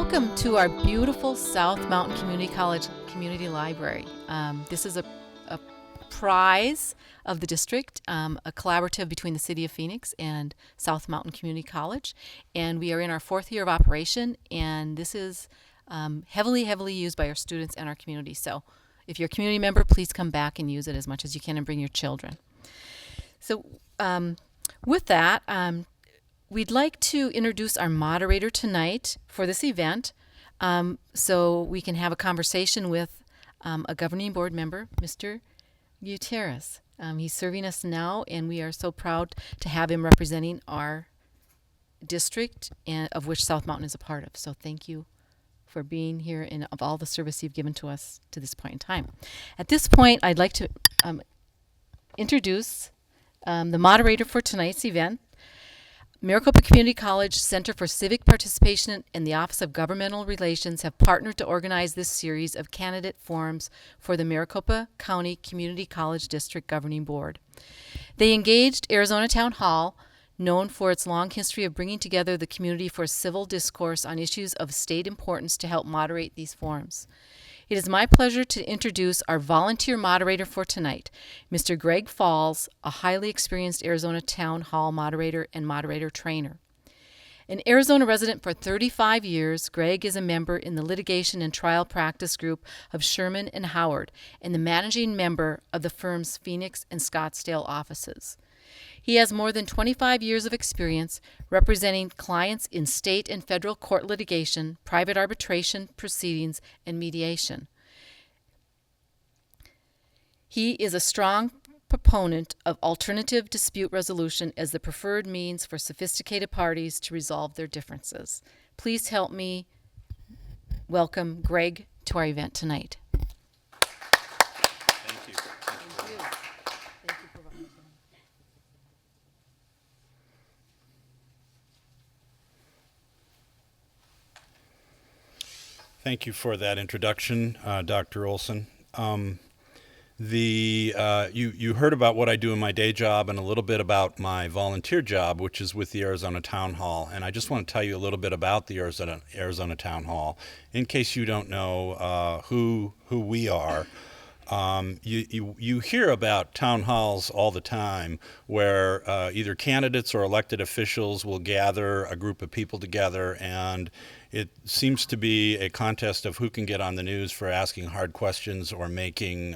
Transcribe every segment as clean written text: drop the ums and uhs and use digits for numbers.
Welcome to our beautiful South Mountain Community College Community Library. This is a prize of the district, a collaborative between the City of Phoenix and South Mountain Community College. And we are in our 4th year of operation, and this is heavily used by our students and our community. So if you're a community member, please come back and use it as much as you can and bring your children. So with that, we'd like to introduce our moderator tonight for this event, so we can have a conversation with a governing board member, Mr. Gutierrez. He's serving us now, and we are so proud to have him representing our district, and of which South Mountain is a part of. So thank you for being here and of all the service you've given to us to this point in time. At this point, I'd like to introduce the moderator for tonight's event. Maricopa Community College Center for Civic Participation and the Office of Governmental Relations have partnered to organize this series of candidate forums for the Maricopa County Community College District Governing Board. They engaged Arizona Town Hall, known for its long history of bringing together the community for civil discourse on issues of state importance, to help moderate these forums. It is my pleasure to introduce our volunteer moderator for tonight, Mr. Greg Falls, a highly experienced Arizona Town Hall moderator and moderator trainer. An Arizona resident for 35 years, Greg is a member in the litigation and trial practice group of Sherman and Howard and the managing member of the firm's Phoenix and Scottsdale offices. He has more than 25 years of experience representing clients in state and federal court litigation, private arbitration proceedings, and mediation. He is a strong proponent of alternative dispute resolution as the preferred means for sophisticated parties to resolve their differences. Please help me welcome Greg to our event tonight. Thank you. Thank you. Thank you for volunteering. Thank you for that introduction, Dr. Olson. You heard about what I do in my day job and a little bit about my volunteer job, which is with the Arizona Town Hall. And I just want to tell you a little bit about the Arizona Town Hall, in case you don't know who we are. You hear about town halls all the time, where either candidates or elected officials will gather a group of people together, and it seems to be a contest of who can get on the news for asking hard questions or making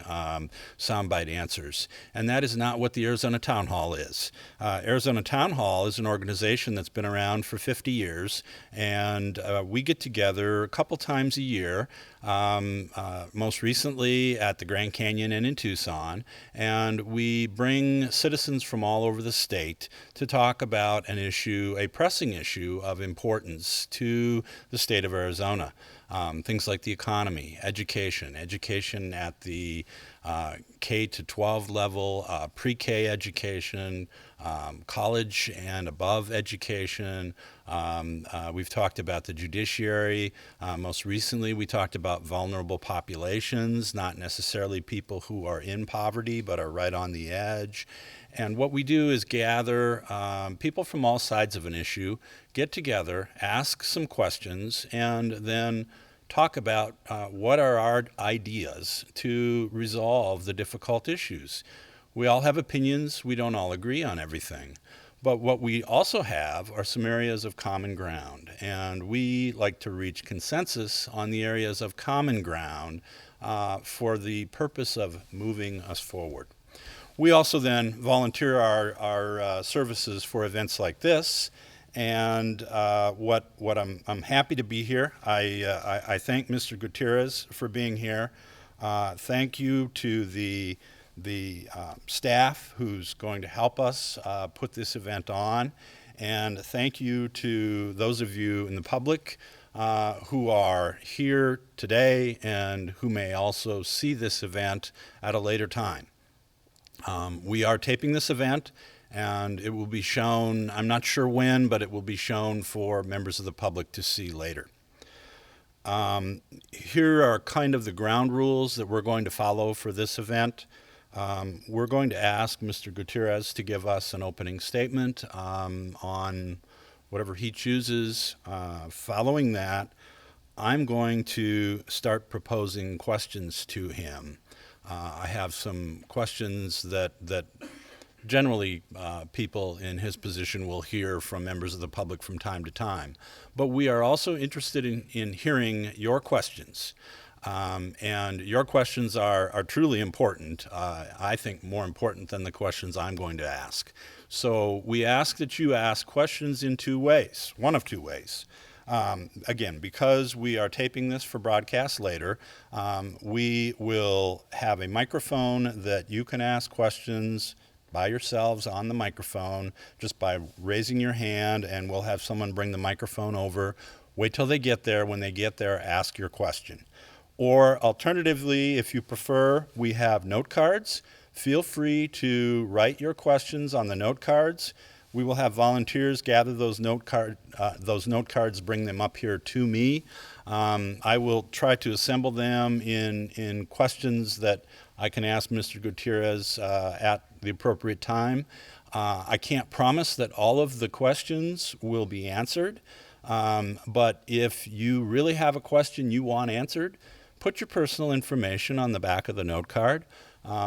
soundbite answers. And that is not what the Arizona Town Hall is. Arizona Town Hall is an organization that's been around for 50 years, and we get together a couple times a year, most recently at the Grand Canyon and in Tucson, and we bring citizens from all over the state to talk about an issue, a pressing issue of importance to the state of Arizona. Things like the economy, education at the K to 12 level, pre-K education, college and above education. We've talked about the judiciary. Most recently, we talked about vulnerable populations, not necessarily people who are in poverty, but are right on the edge. And what we do is gather people from all sides of an issue, get together, ask some questions, and then talk about what are our ideas to resolve the difficult issues. We all have opinions. We don't all agree on everything. But what we also have are some areas of common ground, and we like to reach consensus on the areas of common ground for the purpose of moving us forward. We also then volunteer our services for events like this, and what I'm happy to be here. I thank Mr. Gutierrez for being here. Thank you to the staff who's going to help us put this event on, and thank you to those of you in the public who are here today and who may also see this event at a later time. We are taping this event, and it will be shown, I'm not sure when, but it will be shown for members of the public to see later. Here are kind of the ground rules that we're going to follow for this event. We're going to ask Mr. Gutierrez to give us an opening statement on whatever he chooses. Following that, I'm going to start proposing questions to him. I have some questions that generally people in his position will hear from members of the public from time to time. But we are also interested in hearing your questions. And your questions are truly important. I think more important than the questions I'm going to ask. So we ask that you ask questions in two ways, one of two ways. Again, because we are taping this for broadcast later, we will have a microphone that you can ask questions by yourselves on the microphone just by raising your hand, and we'll have someone bring the microphone over. Wait till they get there. When they get there, ask your question. Or alternatively, if you prefer, we have note cards. Feel free to write your questions on the note cards. We will have volunteers gather those note cards, bring them up here to me. I will try to assemble them in questions that I can ask Mr. Gutierrez at the appropriate time. I can't promise that all of the questions will be answered, but if you really have a question you want answered, put your personal information on the back of the note card.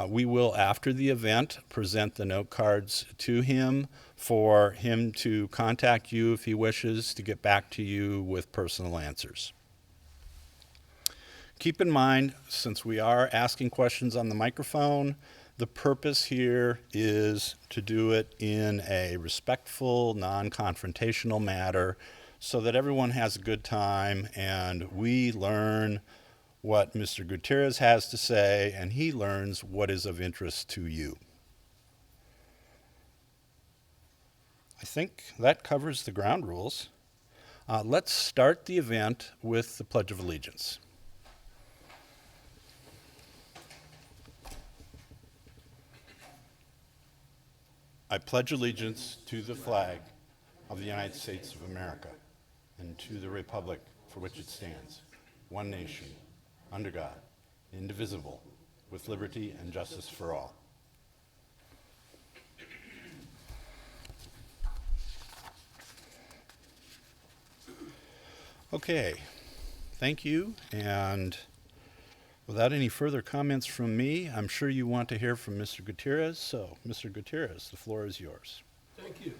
We will, after the event, present the note cards to him for him to contact you if he wishes to get back to you with personal answers. Keep in mind, since we are asking questions on the microphone, the purpose here is to do it in a respectful, non-confrontational manner so that everyone has a good time and we learn what Mr. Gutierrez has to say and he learns what is of interest to you. I think that covers the ground rules. Let's start the event with the Pledge of Allegiance. I pledge allegiance to the flag of the United States of America and to the republic for which it stands, one nation, under God, indivisible, with liberty and justice for all. Okay, thank you, and without any further comments from me, I'm sure you want to hear from Mr. Gutierrez, so Mr. Gutierrez, the floor is yours. Thank you.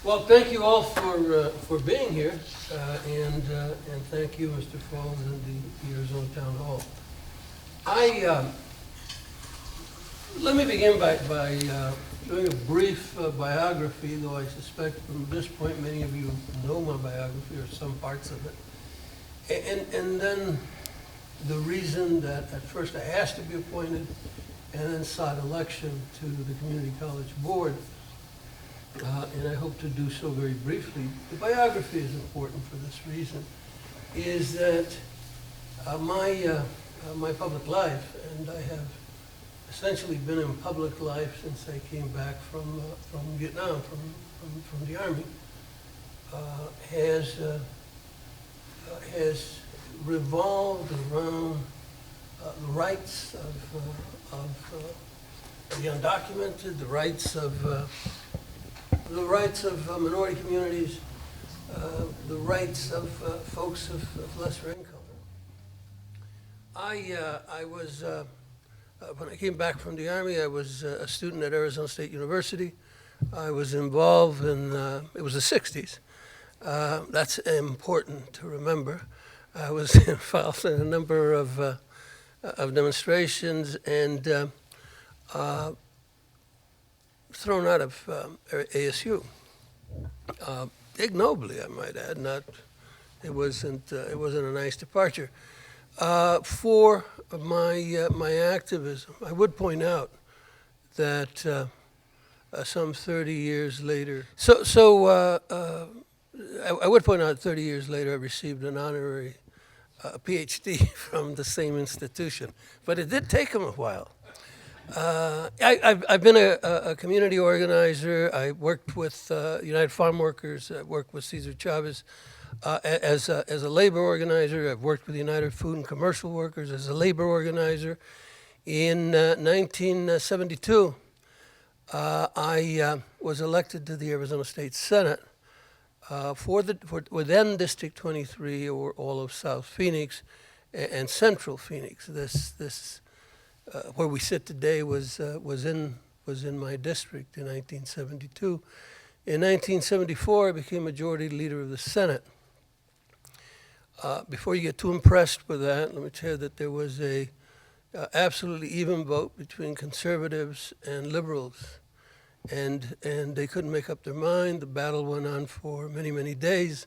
Well, thank you all for being here, and thank you, Mr. Falls, and the Arizona Town Hall. Let me begin by doing a brief biography, though I suspect from this point many of you know my biography or some parts of it. And then the reason that at first I asked to be appointed and then sought election to the Community College Board, and I hope to do so very briefly. The biography is important for this reason, is that my public life, and I have essentially been in public life since I came back from Vietnam, from the Army, has revolved around the rights of the undocumented, the rights of minority communities, the rights of folks of lesser income. I was, when I came back from the Army, I was a student at Arizona State University. I was involved in, it was the 60s. That's important to remember. I was involved in a number of demonstrations and thrown out of ASU. Ignobly, I might add. It wasn't a nice departure. For my activism, I would point out that some 30 years later, I would point out 30 years later I received an honorary PhD from the same institution, but it did take him a while. I've been a community organizer. I worked with United Farm Workers. I worked with Cesar Chavez as a labor organizer. I've worked with United Food and Commercial Workers as a labor organizer. In 1972, I was elected to the Arizona State Senate for then District 23 or all of South Phoenix and Central Phoenix. This where we sit today was in my district in 1972. In 1974, I became Majority Leader of the Senate. Before you get too impressed with that, let me tell you that there was a absolutely even vote between conservatives and liberals, and they couldn't make up their mind. The battle went on for many, many days,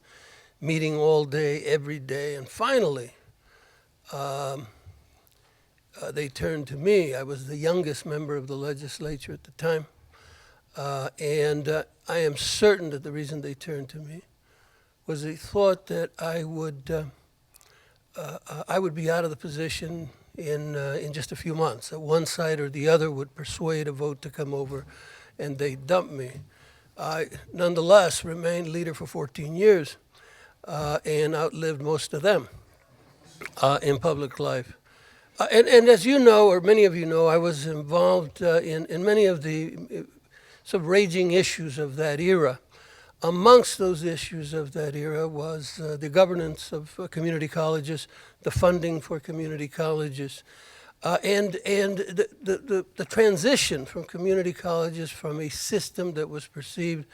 meeting all day, every day, and finally, they turned to me. I was the youngest member of the legislature at the time, and I am certain that the reason they turned to me was they thought that I would be out of the position in just a few months. That one side or the other would persuade a vote to come over, and they dumped me. I nonetheless remained leader for 14 years and outlived most of them in public life. And as you know, or many of you know, I was involved in many of the sort of raging issues of that era. Amongst those issues of that era was the governance of community colleges, the funding for community colleges, and the transition from community colleges from a system that was perceived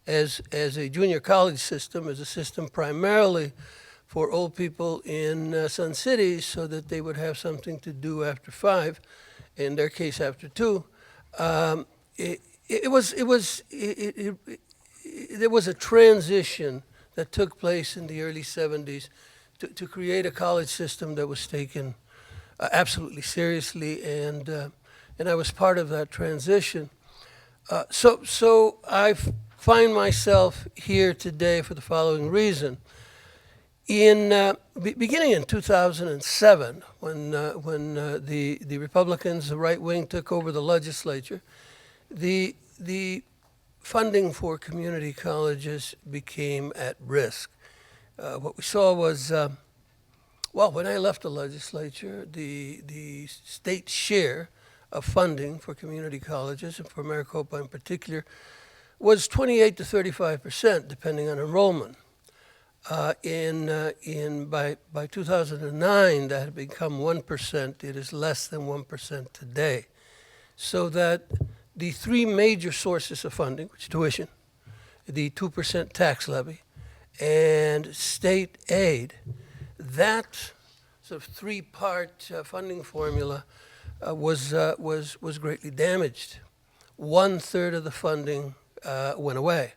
as a junior college system, as a system primarily for old people in Sun City so that they would have something to do after 5, in their case after 2. There was a transition that took place in the early 70s to create a college system that was taken absolutely seriously, and I was part of that transition. So I find myself here today for the following reason. Beginning in 2007, when the Republicans, the right wing, took over the legislature, the funding for community colleges became at risk. What we saw was, when I left the legislature, the state share of funding for community colleges, and for Maricopa in particular, was 28 to 35%, depending on enrollment. By 2009, that had become 1%. It is less than 1% today. So that the 3 major sources of funding, which is tuition, the 2% tax levy, and state aid, that sort of 3-part funding formula was greatly damaged. 1/3 of the funding went away.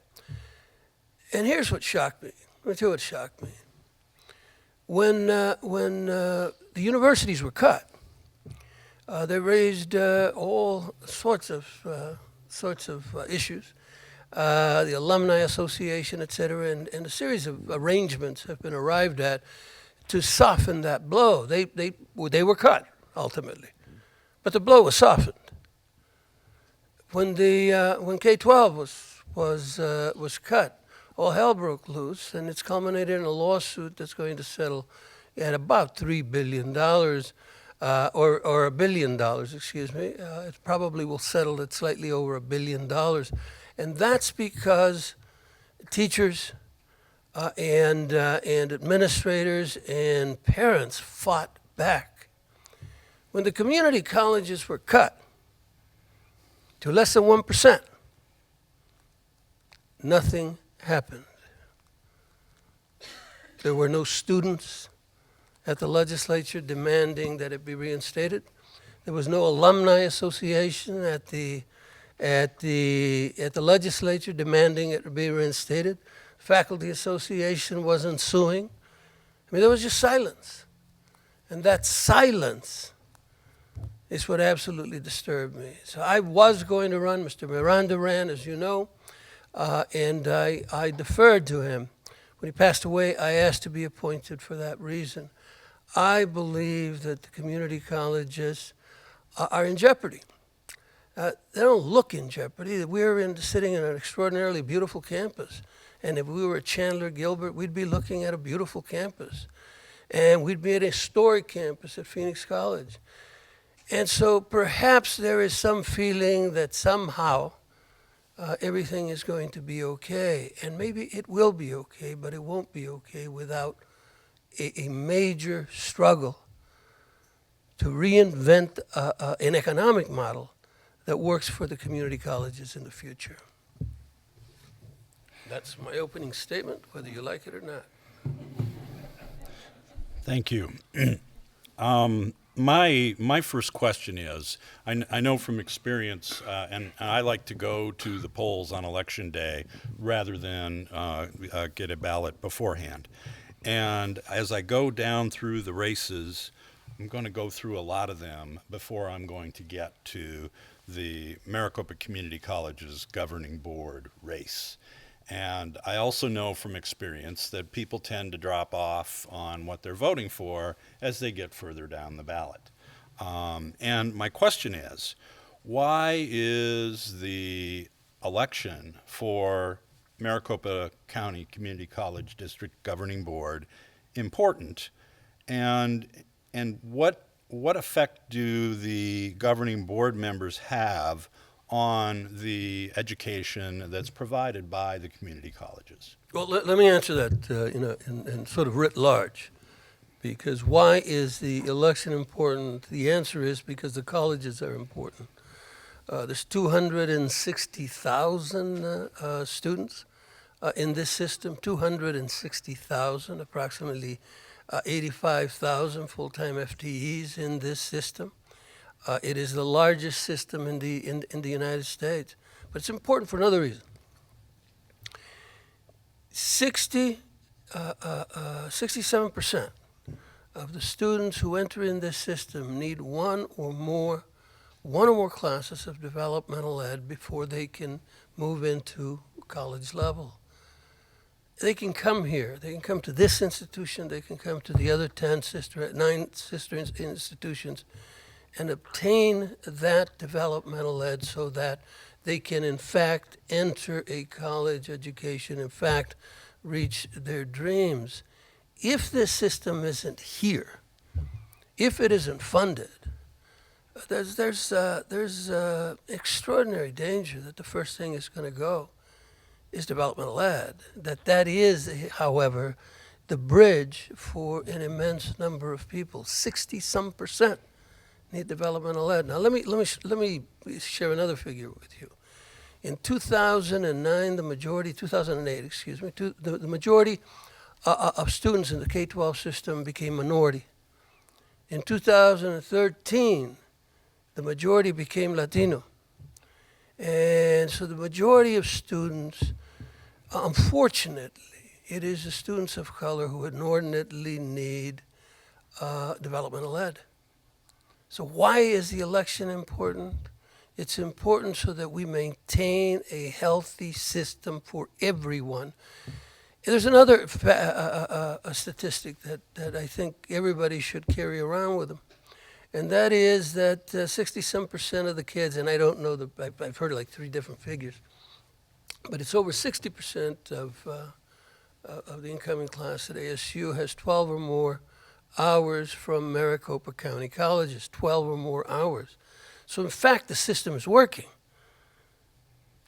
And here's what shocked me. Let me tell you what shocked me. When the universities were cut, they raised all sorts of issues, the Alumni Association, et cetera, and a series of arrangements have been arrived at to soften that blow. They were cut, ultimately, but the blow was softened. When K-12 was cut, all hell broke loose, and it's culminated in a lawsuit that's going to settle at about $3 billion, or $1 billion, excuse me. It probably will settle at slightly over $1 billion. And that's because teachers and administrators and parents fought back. When the community colleges were cut to less than 1%, nothing happened. There were no students at the legislature demanding that it be reinstated. There was no alumni association at the legislature demanding it be reinstated. Faculty association wasn't suing. I mean, there was just silence. And that silence is what absolutely disturbed me. So I was going to run. Mr. Miranda ran, as you know. And I deferred to him. When he passed away, I asked to be appointed for that reason. I believe that the community colleges are in jeopardy. They don't look in jeopardy. We're sitting in an extraordinarily beautiful campus. And if we were at Chandler Gilbert, we'd be looking at a beautiful campus. And we'd be at a historic campus at Phoenix College. And so perhaps there is some feeling that somehow everything is going to be okay. And maybe it will be okay, but it won't be okay without a major struggle to reinvent an economic model that works for the community colleges in the future. That's my opening statement, whether you like it or not. Thank you. My first question is, I know from experience, and I like to go to the polls on election day rather than get a ballot beforehand. And as I go down through the races, I'm going to go through a lot of them before I'm going to get to the Maricopa Community College's governing board race. And I also know from experience that people tend to drop off on what they're voting for as they get further down the ballot. And my question is, why is the election for Maricopa County Community College District Governing Board important? And what effect do the governing board members have on the education that's provided by the community colleges? Well, let me answer that in sort of writ large. Because why is the election important? The answer is because the colleges are important. There's 260,000 students in this system, 260,000, approximately 85,000 full-time FTEs in this system. It is the largest system in the United States, but it's important for another reason. 67% of the students who enter in this system need one or more classes of developmental ed before they can move into college level. They can come here. They can come to this institution. They can come to the other 9 sister institutions and obtain that developmental ed so that they can, in fact, enter a college education, in fact, reach their dreams. If this system isn't here, if it isn't funded, there's extraordinary danger that the first thing is going to go is developmental ed. That is, however, the bridge for an immense number of people. 60-some% need developmental ed. Now let me share another figure with you. In 2009, 2008, excuse me, the majority of students in the K-12 system became minority. In 2013, the majority became Latino. And so the majority of students, unfortunately, it is the students of color who inordinately need developmental ed. So why is the election important? It's important so that we maintain a healthy system for everyone. And there's another a statistic that I think everybody should carry around with them. And that is that 60-some% of the kids, and I don't know, I've heard like 3 different figures, but it's over 60% of the incoming class at ASU has 12 or more hours from Maricopa County colleges, 12 or more hours. So in fact, the system is working.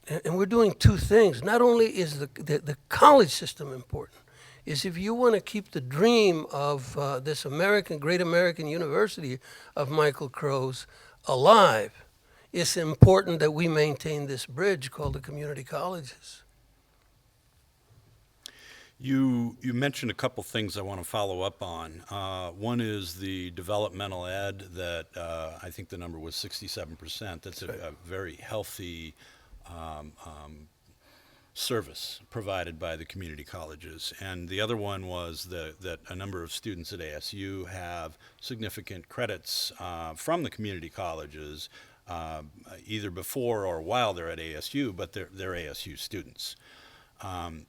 And we're doing 2 things. Not only is the college system important, is if you want to keep the dream of this great American University of Michael Crow's alive, it's important that we maintain this bridge called the community colleges. You mentioned a couple things I want to follow up on. One is the developmental ed that I think the number was 67%. That's a very healthy service provided by the community colleges. And the other one was that a number of students at ASU have significant credits from the community colleges either before or while they're at ASU, but they're ASU students.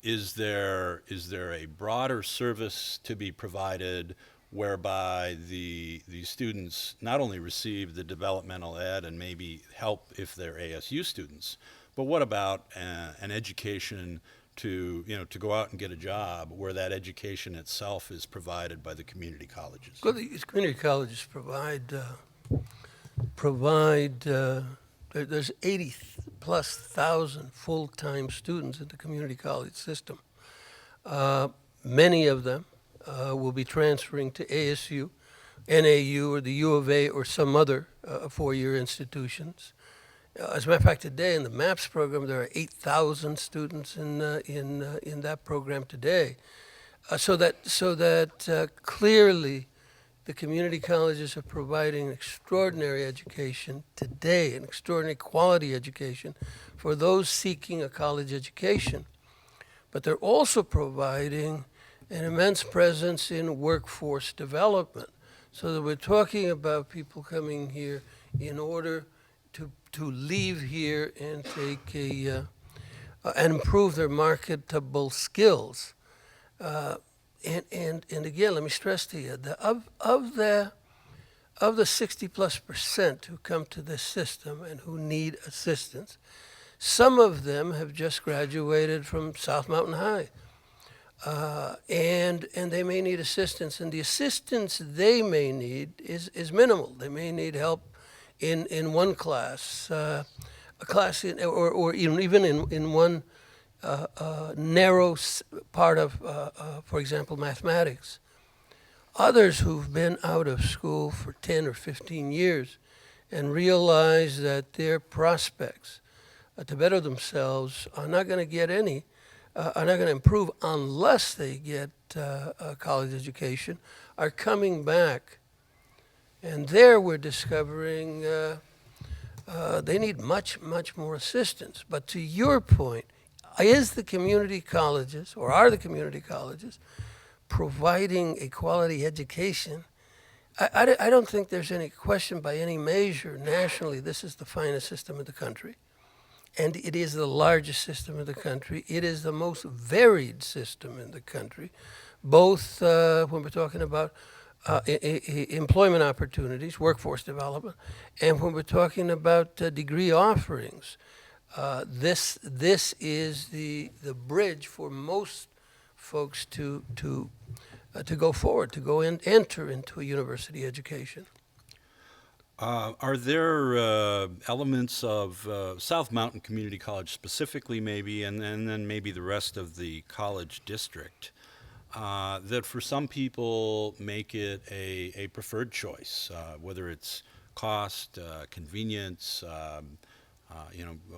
Is there a broader service to be provided whereby the students not only receive the developmental ed and maybe help if they're ASU students, but what about an education to go out and get a job where that education itself is provided by the community colleges? Well, these community colleges provide there's 80 plus thousand full-time students in the community college system. Many of them will be transferring to ASU, NAU, or the U of A, or some other four-year institutions. As a matter of fact, today in the MAPS program, there are 8,000 students in that program today. So that clearly the community colleges are providing extraordinary education today, an extraordinary quality education for those seeking a college education. But they're also providing an immense presence in workforce development. So that we're talking about people coming here in order to leave here and take and improve their marketable skills. And again, let me stress to you, of the 60+% who come to this system and who need assistance, some of them have just graduated from South Mountain High. And they may need assistance, and the assistance they may need is minimal. They may need help in one class, a class or even in one narrow part of, for example, mathematics. Others who've been out of school for 10 or 15 years and realize that their prospects to better themselves are not going to get any, are not going to improve unless they get a college education, are coming back. And there we're discovering they need much, much more assistance. But to your point, is the community colleges, or are the community colleges, providing a quality education? I don't think there's any question by any measure nationally this is the finest system in the country. And it is the largest system in the country. It is the most varied system in the country, both when we're talking about employment opportunities, workforce development, and when we're talking about degree offerings. This is the bridge for most folks to go forward, to go and enter into a university education. Are there elements of South Mountain Community College specifically, maybe, and then maybe the rest of the college district, that for some people make it a preferred choice, whether it's cost, convenience,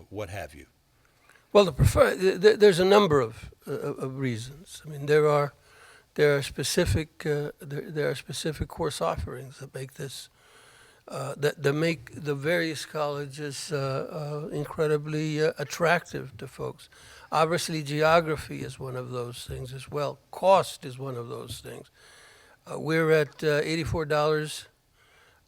what have you? Well, there's a number of reasons. I mean, there are specific course offerings that make this that make the various colleges incredibly attractive to folks. Obviously, geography is one of those things as well. Cost is one of those things. We're at $84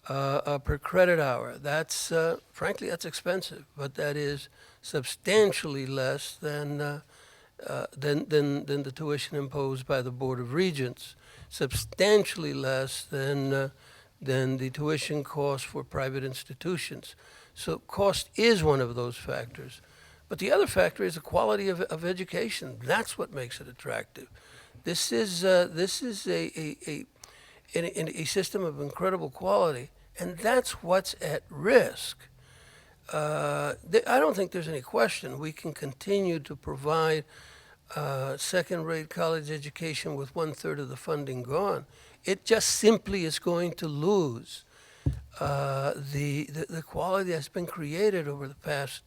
per credit hour. That's frankly, that's expensive, but that is substantially less than the tuition imposed by the Board of Regents, substantially less than the tuition cost for private institutions. So cost is one of those factors. But the other factor is the quality of education. That's what makes it attractive. This is a system of incredible quality, and that's what's at risk. I don't think there's any question we can continue to provide second-rate college education with 1/3 of the funding gone. It just simply is going to lose the quality that's been created over the past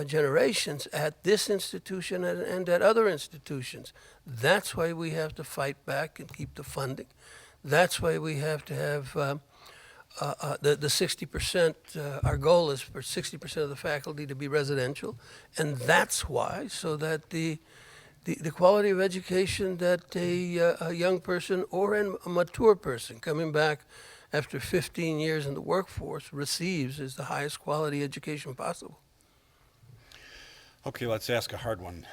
generations at this institution and at other institutions. That's why we have to fight back and keep the funding. That's why we have to have the 60%, our goal is for 60% of the faculty to be residential. And that's why, so that the quality of education that a young person or a mature person coming back after 15 years in the workforce receives is the highest quality education possible. Okay, let's ask a hard one.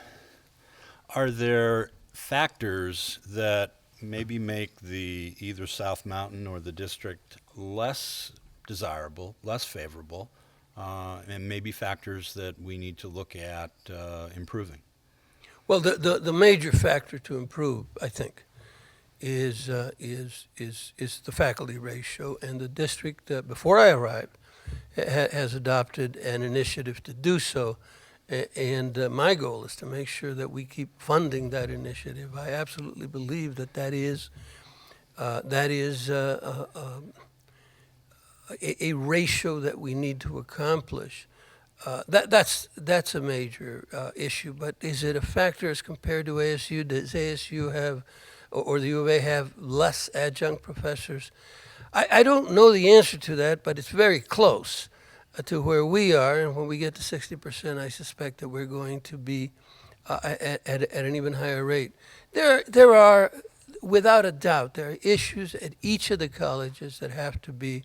Are there factors that maybe make the either South Mountain or the district less desirable, less favorable, and maybe factors that we need to look at improving? Well, the major factor to improve, I think, is the faculty ratio. And the district, before I arrived, has adopted an initiative to do so. And my goal is to make sure that we keep funding that initiative. I absolutely believe that is a ratio that we need to accomplish. That's a major issue. But is it a factor as compared to ASU? Does ASU have, or the U of A have less adjunct professors? I don't know the answer to that, but it's very close to where we are. And when we get to 60%, I suspect that we're going to be at an even higher rate. There are, without a doubt, there are issues at each of the colleges that have to be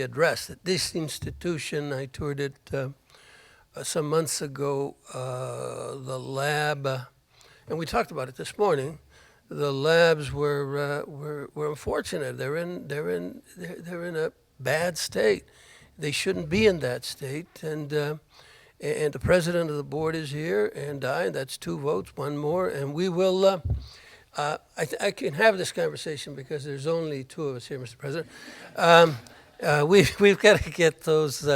addressed. At this institution, I toured it some months ago. The lab, and we talked about it this morning. The labs were unfortunate. They're in a bad state. They shouldn't be in that state. And the president of the board is here, and that's 2 votes, 1 more, and we will. I can have this conversation because there's only 2 of us here, Mr. President. We've got to get those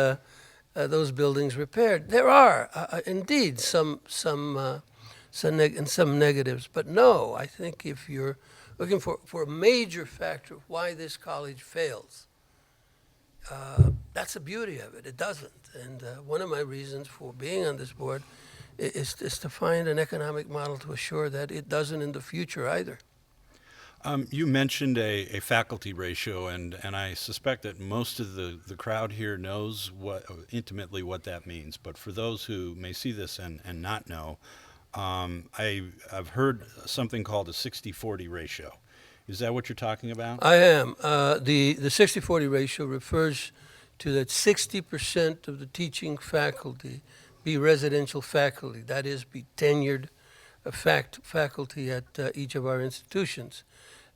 buildings repaired. There are indeed some negatives, but no, I think if you're looking for a major factor of why this college fails, that's the beauty of it. It doesn't, and one of my reasons for being on this board is to find an economic model to assure that it doesn't in the future either. You mentioned a faculty ratio, and I suspect that most of the crowd here knows intimately what that means. But for those who may see this and not know, I've heard something called a 60-40 ratio. Is that what you're talking about? I am. The 60-40 ratio refers to that 60% of the teaching faculty be residential faculty, that is, be tenured faculty at each of our institutions.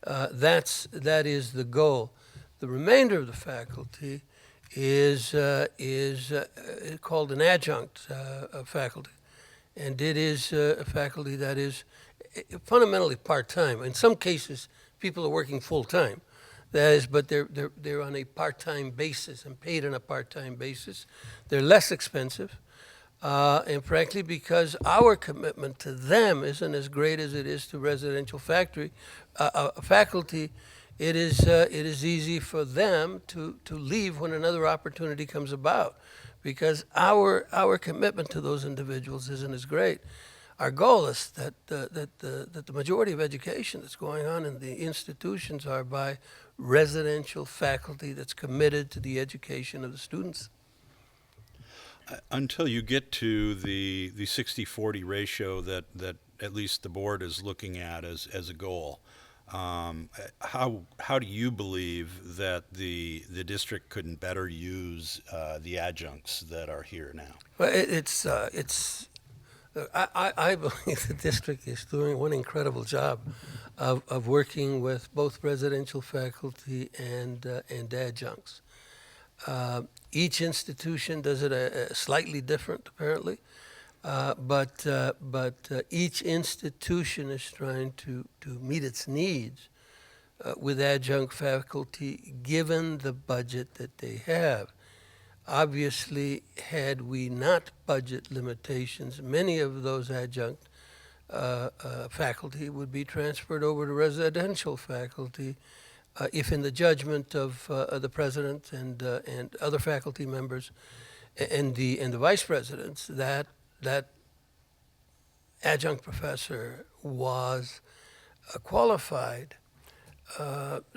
That is the goal. The remainder of the faculty is called an adjunct faculty, and it is a faculty that is fundamentally part-time. In some cases, people are working full-time. That is, but they're on a part-time basis and paid on a part-time basis. They're less expensive. And frankly, because our commitment to them isn't as great as it is to residential faculty, it is easy for them to leave when another opportunity comes about, because our commitment to those individuals isn't as great. Our goal is that the majority of education that's going on in the institutions are by residential faculty that's committed to the education of the students. Until you get to the 60-40 ratio that at least the board is looking at as a goal, how do you believe that the district could better use the adjuncts that are here now? Well, I believe the district is doing one incredible job of working with both residential faculty and adjuncts. Each institution does it slightly different, apparently, but each institution is trying to meet its needs with adjunct faculty, given the budget that they have. Obviously, had we not budget limitations, many of those adjunct faculty would be transferred over to residential faculty. If in the judgment of the president and other faculty members and the vice presidents that adjunct professor was qualified,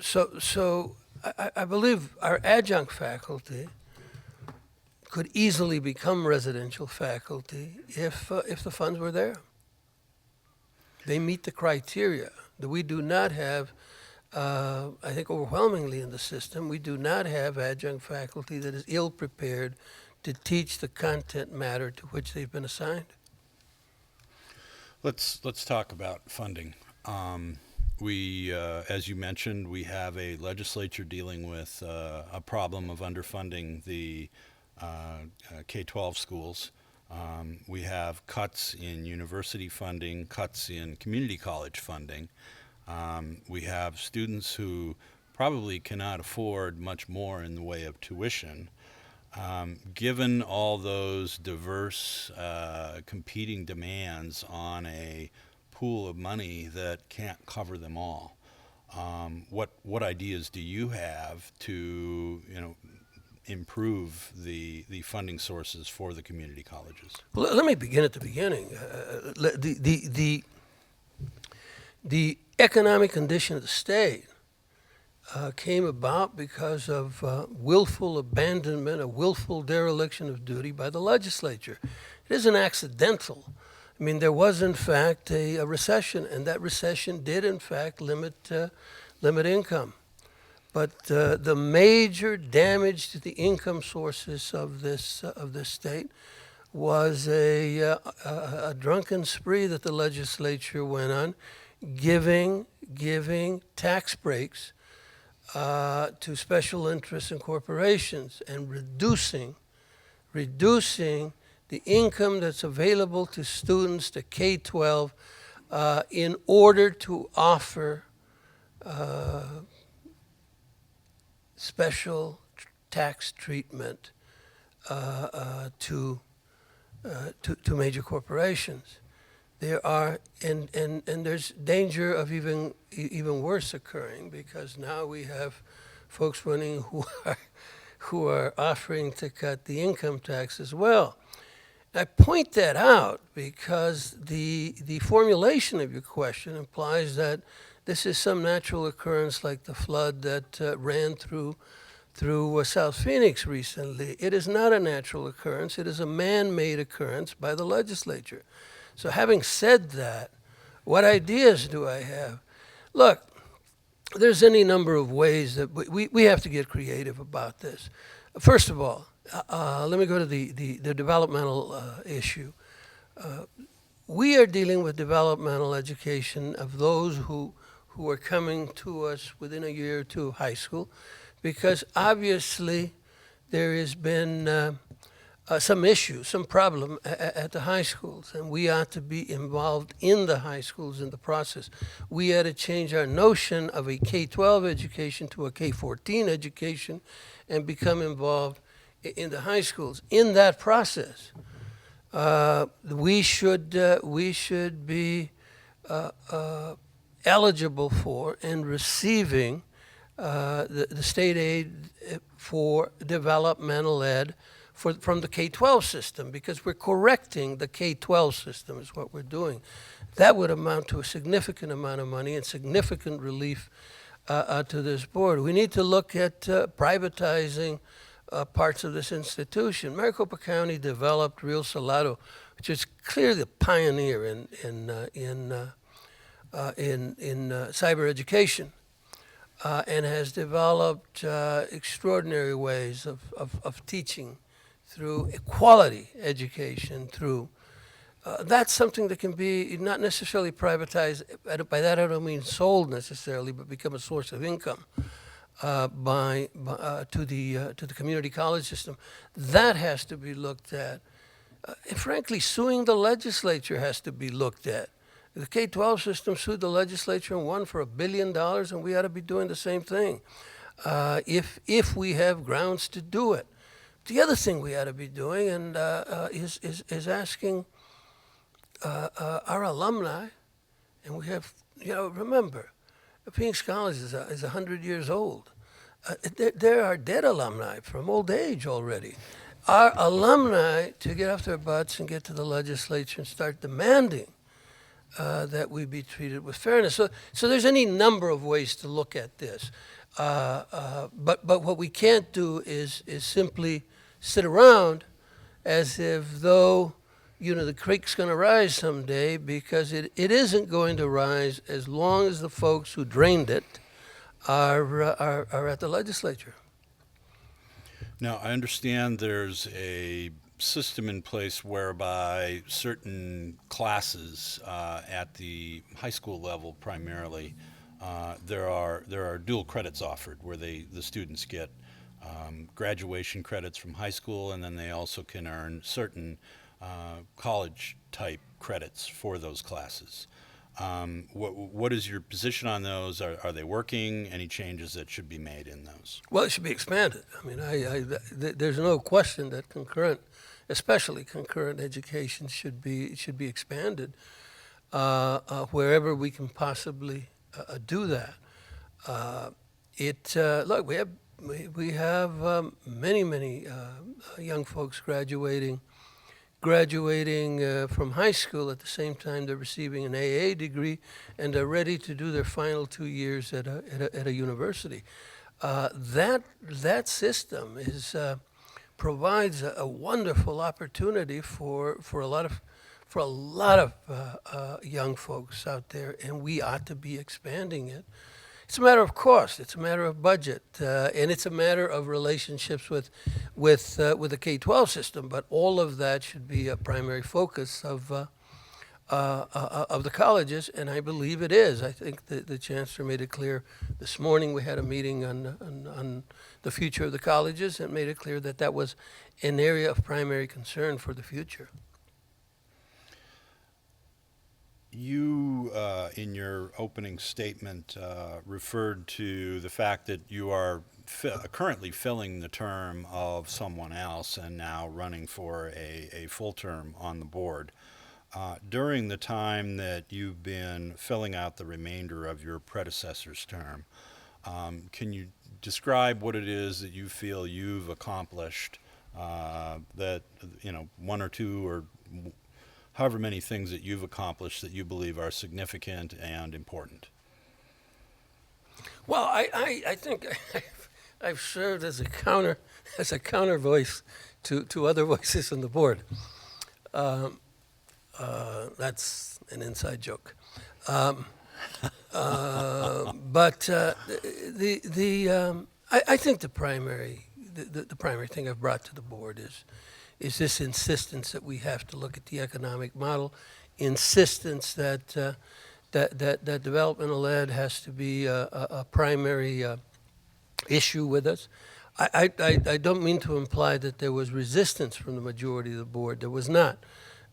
so I believe our adjunct faculty could easily become residential faculty if the funds were there. They meet the criteria that we do not have. I think overwhelmingly in the system, we do not have adjunct faculty that is ill-prepared to teach the content matter to which they've been assigned. Let's talk about funding. We, as you mentioned, we have a legislature dealing with a problem of underfunding the K-12 schools. We have cuts in university funding, cuts in community college funding. We have students who probably cannot afford much more in the way of tuition. Given all those diverse competing demands on a pool of money that can't cover them all, what ideas do you have to improve the funding sources for the community colleges? Well, let me begin at the beginning. The economic condition of the state came about because of willful abandonment, a willful dereliction of duty by the legislature. It isn't accidental. I mean, there was in fact a recession, and that recession did in fact limit income. But the major damage to the income sources of this state was a drunken spree that the legislature went on, giving tax breaks to special interests and corporations, and reducing the income that's available to students to K-12 in order to offer special tax treatment to major corporations. There are and there's danger of even worse occurring, because now we have folks running who are offering to cut the income tax as well. I point that out because the formulation of your question implies that this is some natural occurrence like the flood that ran through South Phoenix recently. It is not a natural occurrence. It is a man-made occurrence by the legislature. So having said that, what ideas do I have? Look, there's any number of ways that we have to get creative about this. First of all, let me go to the developmental issue. We are dealing with developmental education of those who are coming to us within a year or two of high school, because obviously there has been some issue, some problem at the high schools, and we ought to be involved in the high schools in the process. We ought to change our notion of a K-12 education to a K-14 education and become involved in the high schools. In that process, we should be eligible for and receiving the state aid for developmental ed from the K-12 system, because we're correcting the K-12 system is what we're doing. That would amount to a significant amount of money and significant relief to this board. We need to look at privatizing parts of this institution. Maricopa County developed Rio Salado, which is clearly a pioneer in cyber education, and has developed extraordinary ways of teaching through quality education. Through that's something that can be not necessarily privatized. By that I don't mean sold necessarily, but become a source of income to the community college system. That has to be looked at. And frankly, suing the legislature has to be looked at. The K-12 system sued the legislature and won for $1 billion, and we ought to be doing the same thing if we have grounds to do it. The other thing we ought to be doing is asking our alumni, and we have, remember, Phoenix College is 100 years old. There are dead alumni from old age already. Our alumni to get off their butts and get to the legislature and start demanding that we be treated with fairness. So there's any number of ways to look at this. But what we can't do is simply sit around as if though the creek's going to rise someday, because it isn't going to rise as long as the folks who drained it are at the legislature. Now, I understand there's a system in place whereby certain classes at the high school level primarily, there are dual credits offered where the students get graduation credits from high school, and then they also can earn certain college type credits for those classes. What is your position on those? Are they working? Any changes that should be made in those? Well, it should be expanded. I mean, there's no question that especially concurrent education, should be expanded wherever we can possibly do that. Look, we have many young folks graduating from high school at the same time they're receiving an AA degree, and they're ready to do their final 2 years at a university. That system provides a wonderful opportunity for a lot of young folks out there, and we ought to be expanding it. It's a matter of cost. It's a matter of budget, and it's a matter of relationships with the K-12 system. But all of that should be a primary focus of the colleges, and I believe it is. I think the chancellor made it clear this morning. We had a meeting on the future of the colleges, and made it clear that that was an area of primary concern for the future. You, in your opening statement, referred to the fact that you are currently filling the term of someone else and now running for a full term on the board. During the time that you've been filling out the remainder of your predecessor's term, can you describe what it is that you feel you've accomplished, that, one or two or however many things that you've accomplished that you believe are significant and important? Well, I think I've served as a counter voice to other voices on the board. That's an inside joke. But I think the primary thing I've brought to the board is this insistence that we have to look at the economic model, insistence that developmental ed has to be a primary issue with us. I don't mean to imply that there was resistance from the majority of the board. There was not.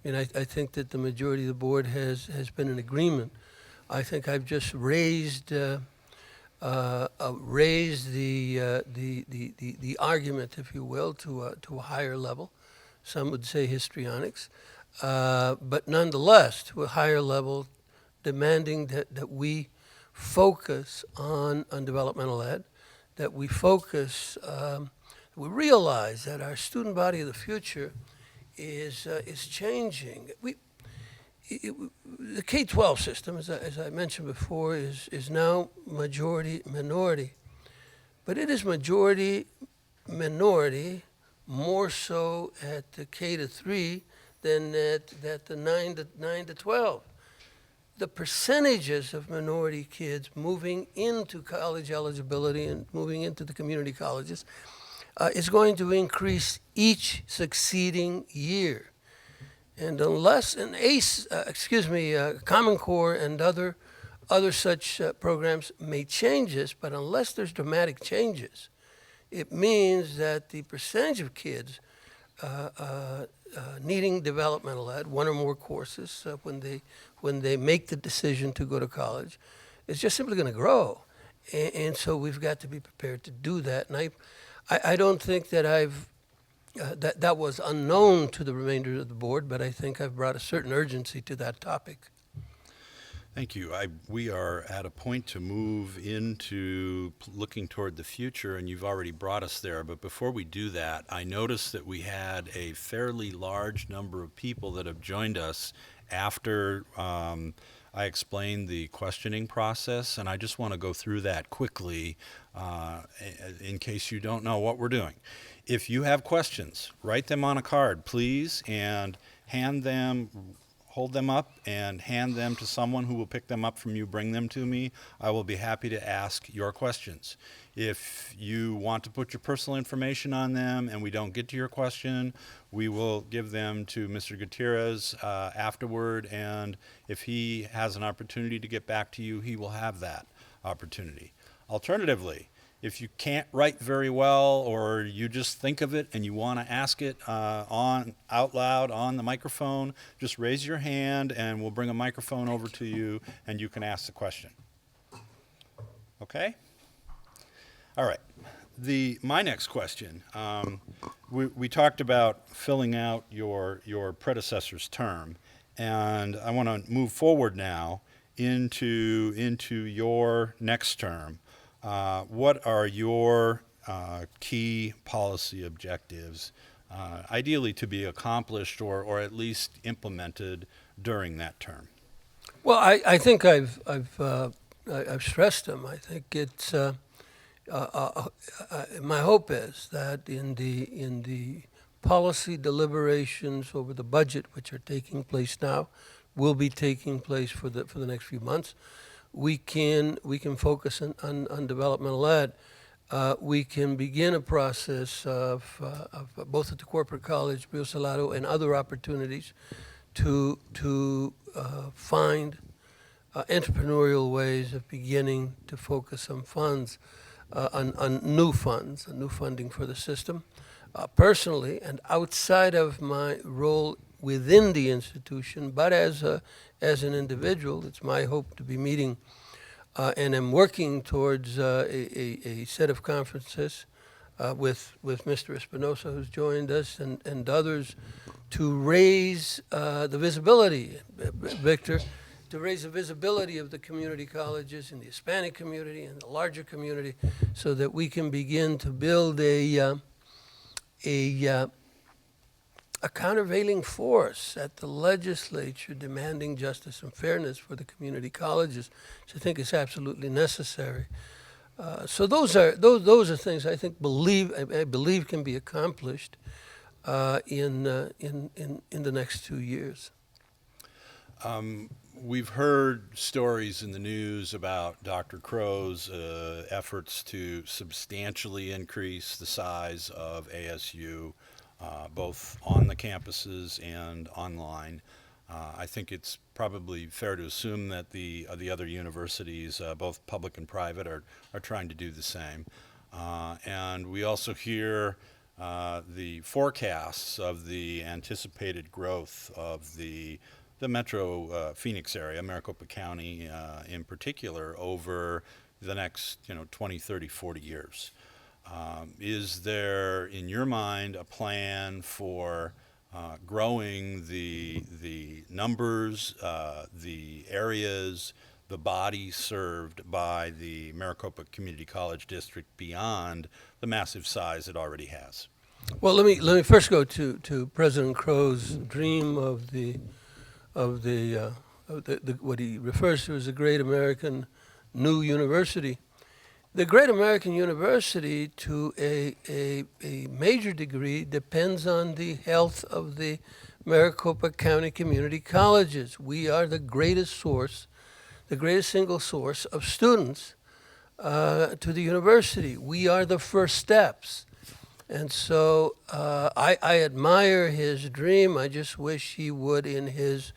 I mean, I think that the majority of the board has been in agreement. I think I've just raised the argument, if you will, to a higher level. Some would say histrionics, but nonetheless to a higher level, demanding that we focus on developmental ed, that we focus, we realize that our student body of the future is changing. The K-12 system, as I mentioned before, is now majority minority, but it is majority minority more so at the K-3 than at the 9 to 12. The percentages of minority kids moving into college eligibility and moving into the community colleges is going to increase each succeeding year. And unless Common Core and other such programs may change this, but unless there's dramatic changes, it means that the percentage of kids needing developmental ed, one or more courses when they make the decision to go to college, is just simply going to grow. And so we've got to be prepared to do that. And I don't think that that was unknown to the remainder of the board, but I think I've brought a certain urgency to that topic. Thank you. We are at a point to move into looking toward the future, and you've already brought us there. But before we do that, I noticed that we had a fairly large number of people that have joined us after I explained the questioning process, and I just want to go through that quickly in case you don't know what we're doing. If you have questions, write them on a card, please, and hold them up and hand them to someone who will pick them up from you, bring them to me. I will be happy to ask your questions. If you want to put your personal information on them and we don't get to your question, we will give them to Mr. Gutierrez afterward, and if he has an opportunity to get back to you, he will have that opportunity. Alternatively, If you can't write very well, or you just think of it and you want to ask it on out loud on the microphone, just raise your hand and we'll bring a microphone over to you and you can ask the question. Okay? All right. My next question, we talked about filling out your predecessor's term, and I want to move forward now into your next term. What are your key policy objectives, ideally to be accomplished or at least implemented during that term? Well, I think I've stressed them. I think it's my hope is that in the policy deliberations over the budget, which are taking place now, will be taking place for the next few months, we can focus on developmental ed. We can begin a process of both at the corporate college, Rio Salado, and other opportunities to find entrepreneurial ways of beginning to focus on funds, on new funds, and new funding for the system. Personally, and outside of my role within the institution, but as an individual, it's my hope to be meeting and am working towards a set of conferences with Mr. Espinosa, who's joined us, and others, to raise the visibility, Victor, to raise the visibility of the community colleges in the Hispanic community and the larger community, so that we can begin to build a countervailing force at the legislature demanding justice and fairness for the community colleges, which I think is absolutely necessary. So those are things I believe can be accomplished in the next 2 years. We've heard stories in the news about Dr. Crow's efforts to substantially increase the size of ASU, both on the campuses and online. I think it's probably fair to assume that the other universities, both public and private, are trying to do the same. And we also hear the forecasts of the anticipated growth of the metro Phoenix area, Maricopa County in particular, over the next 20, 30, 40 years. Is there, in your mind, a plan for growing the numbers, the areas, the bodies served by the Maricopa Community College District beyond the massive size it already has? Well, let me first go to President Crow's dream of what he refers to as the Great American New University. The Great American University, to a major degree, depends on the health of the Maricopa County community colleges. We are the greatest single source of students to the university. We are the first steps. And so I admire his dream. I just wish he would, in his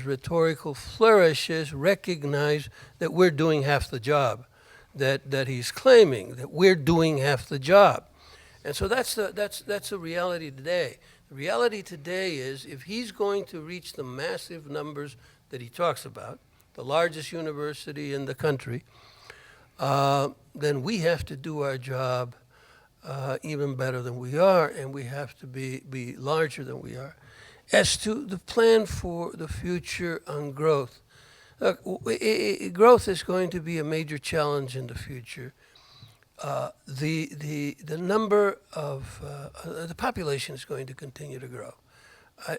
rhetorical flourishes, recognize that we're doing half the job. That he's claiming, that we're doing half the job. And so that's the reality today. The reality today is, if he's going to reach the massive numbers that he talks about, the largest university in the country, then we have to do our job even better than we are, and we have to be larger than we are. As to the plan for the future on growth, growth is going to be a major challenge in the future. The number of the population is going to continue to grow.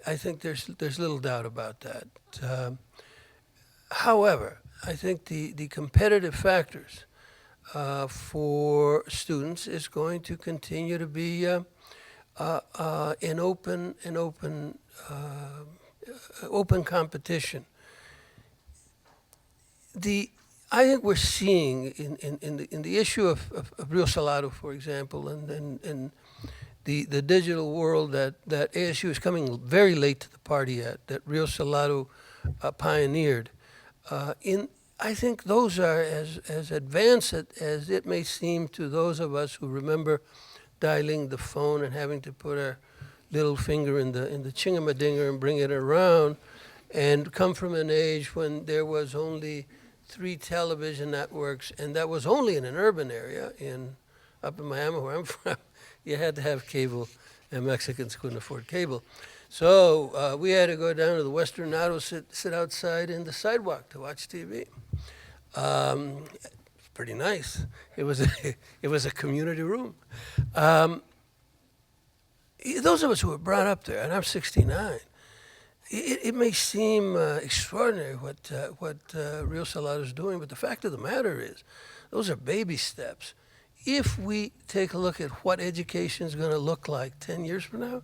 I think there's little doubt about that. However, I think the competitive factors for students is going to continue to be an open competition. I think we're seeing in the issue of Rio Salado, for example, and the digital world, that ASU is coming very late to the party that Rio Salado pioneered. I I think those are as advanced as it may seem to those of us who remember dialing the phone and having to put our little finger in the chingamadinger and bring it around, and come from an age when there was only 3 television networks, and that was only in an urban area up in Miami where I'm from. You had to have cable, and Mexicans couldn't afford cable. So we had to go down to the Western Nado, sit outside in the sidewalk to watch TV. It's pretty nice. It was a community room. Those of us who were brought up there, and I'm 69, it may seem extraordinary what Rio Salado is doing, but the fact of the matter is, those are baby steps. If we take a look at what education is going to look like 10 years from now,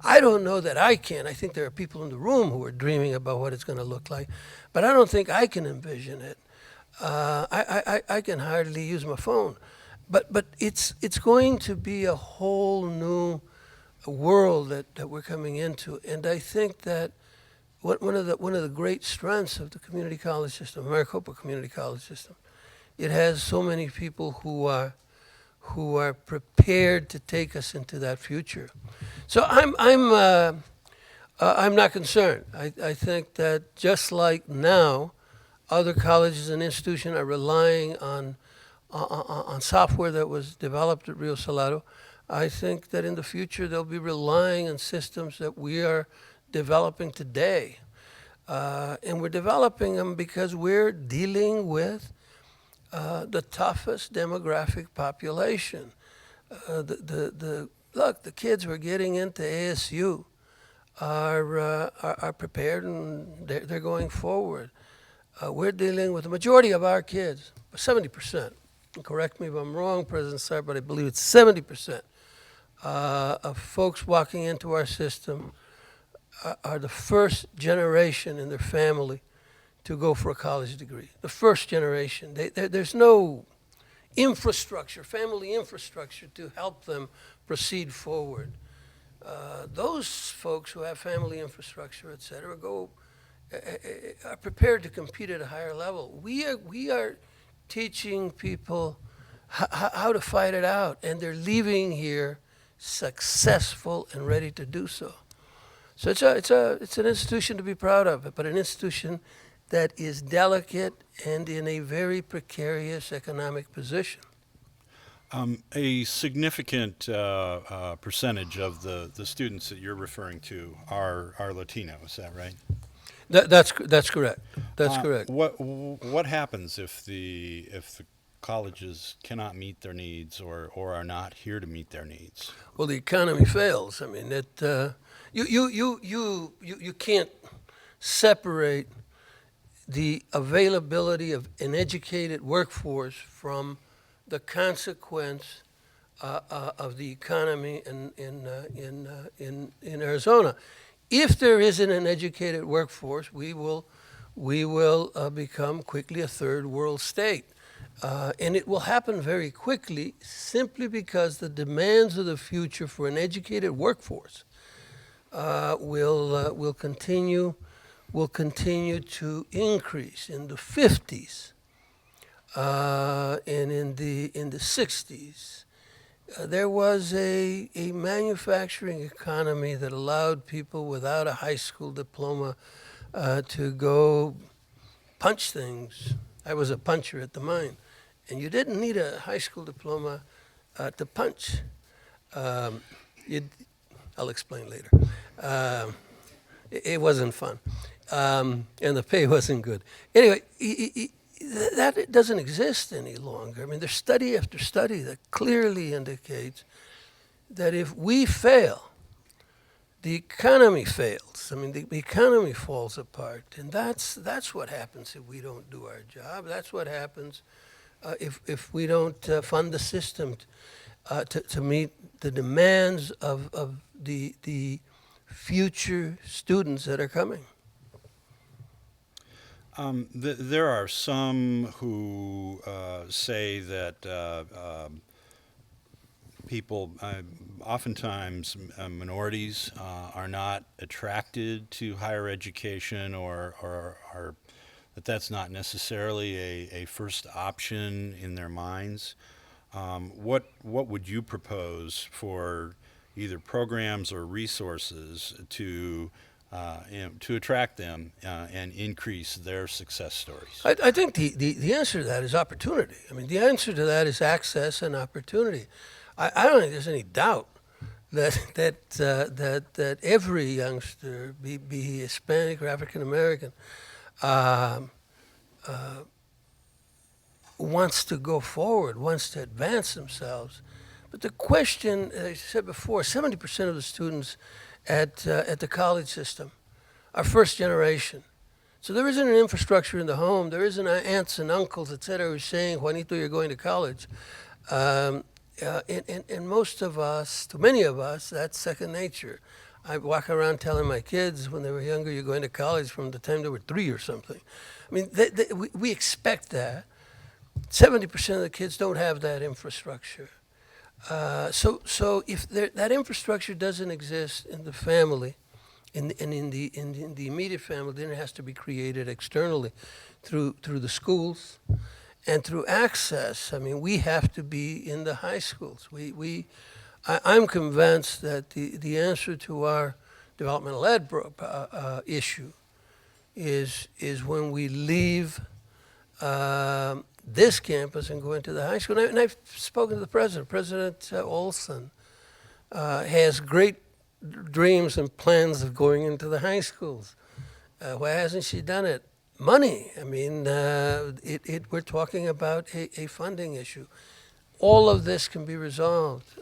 I don't know that I can. I think there are people in the room who are dreaming about what it's going to look like, but I don't think I can envision it. I can hardly use my phone, but it's going to be a whole new world that we're coming into, and I think that one of the great strengths of the community college system, Maricopa Community College System, it has so many people who are prepared to take us into that future. So I'm not concerned. I think that just like now, other colleges and institutions are relying on software that was developed at Rio Salado. I think that in the future they'll be relying on systems that we are developing today. And we're developing them because we're dealing with the toughest demographic population. Look, the kids who are getting into ASU are prepared, and they're going forward. We're dealing with the majority of our kids, 70%. Correct me if I'm wrong, President Sarr, but I believe it's 70% of folks walking into our system are the first generation in their family to go for a college degree. The first generation. There's no infrastructure, family infrastructure to help them proceed forward. Those folks who have family infrastructure, et cetera, are prepared to compete at a higher level. We are teaching people how to fight it out, and they're leaving here successful and ready to do so. So it's an institution to be proud of, but an institution that is delicate and in a very precarious economic position. A significant percentage of the students that you're referring to are Latino. Is that right? That's correct. That's correct. What happens if the colleges cannot meet their needs or are not here to meet their needs? Well, the economy fails. I mean, you can't separate the availability of an educated workforce from the consequence of the economy in Arizona. If there isn't an educated workforce, we will become quickly a third world state. And it will happen very quickly simply because the demands of the future for an educated workforce will continue to increase. In the 50s and in the 60s, there was a manufacturing economy that allowed people without a high school diploma to go punch things. I was a puncher at the mine, and you didn't need a high school diploma to punch. I'll explain later. It wasn't fun, and the pay wasn't good. Anyway, that doesn't exist any longer. I mean, there's study after study that clearly indicates that if we fail, the economy fails. I mean, the economy falls apart, and that's what happens if we don't do our job. That's what happens if we don't fund the system to meet the demands of the future students that are coming. There are some who say that people, oftentimes minorities, are not attracted to higher education or are that that's not necessarily a first option in their minds. What would you propose for either programs or resources to to attract them and increase their success stories? I think the answer to that is opportunity. I mean, the answer to that is access and opportunity. I don't think there's any doubt that every youngster, be he Hispanic or African American, um, wants to go forward, wants to advance themselves. But the question, as I said before, 70% of the students at the college system are first generation. So there isn't an infrastructure in the home. There isn't aunts and uncles, et cetera, who are saying, Juanito, you're going to college. And most of us, to many of us, that's second nature. I walk around telling my kids when they were younger, you're going to college from the time they were 3 or something. I mean, we expect that. 70% of the kids don't have that infrastructure. So if that infrastructure doesn't exist in the family, in the immediate family, then it has to be created externally through the schools and through access. I mean, we have to be in the high schools. I'm convinced that the answer to our developmental ed issue is when we leave this campus and go into the high school. And I've spoken to the president. President Olson has great dreams and plans of going into the high schools. Why hasn't she done it? Money. I mean, we're talking about a funding issue. All of this can be resolved,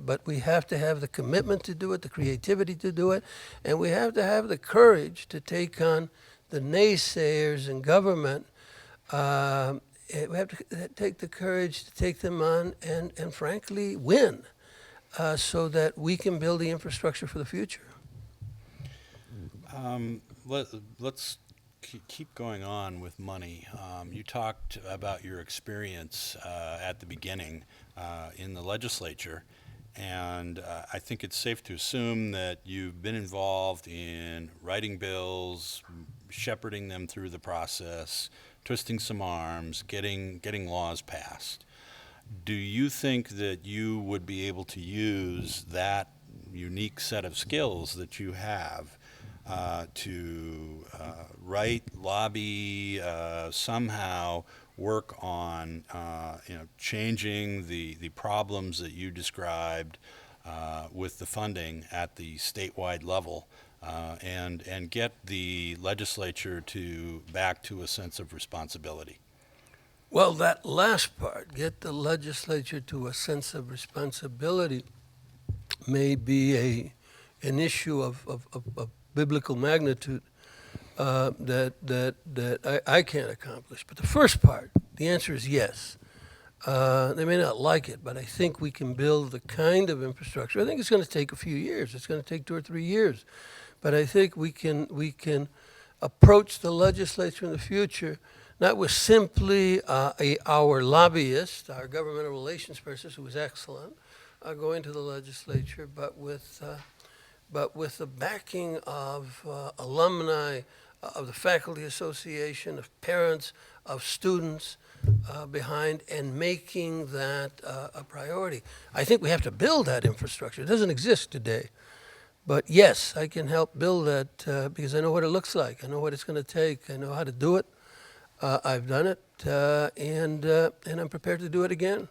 but we have to have the commitment to do it, the creativity to do it, and we have to have the courage to take on the naysayers in government. We have to take the courage to take them on and frankly, win so that we can build the infrastructure for the future. Let's keep going on with money. You talked about your experience at the beginning in the legislature, and I think it's safe to assume that you've been involved in writing bills, shepherding them through the process, twisting some arms, getting laws passed. Do you think that you would be able to use that unique set of skills that you have to write, lobby, somehow work on changing the problems that you described with the funding at the statewide level, and get the legislature back to a sense of responsibility? Well, that last part, get the legislature to a sense of responsibility, may be an issue of biblical magnitude that I can't accomplish. But the first part, the answer is yes. They may not like it, but I think we can build the kind of infrastructure. I think it's going to take a few years. It's going to take 2 or 3 years. But I think we can approach the legislature in the future not with simply our lobbyist, our governmental relations person, who is excellent, going to the legislature, but with the backing of alumni, of the faculty association, of parents, of students behind, and making that a priority. I think we have to build that infrastructure. It doesn't exist today. But yes, I can help build that because I know what it looks like. I know what it's going to take. I know how to do it. I've done it, and I'm prepared to do it again.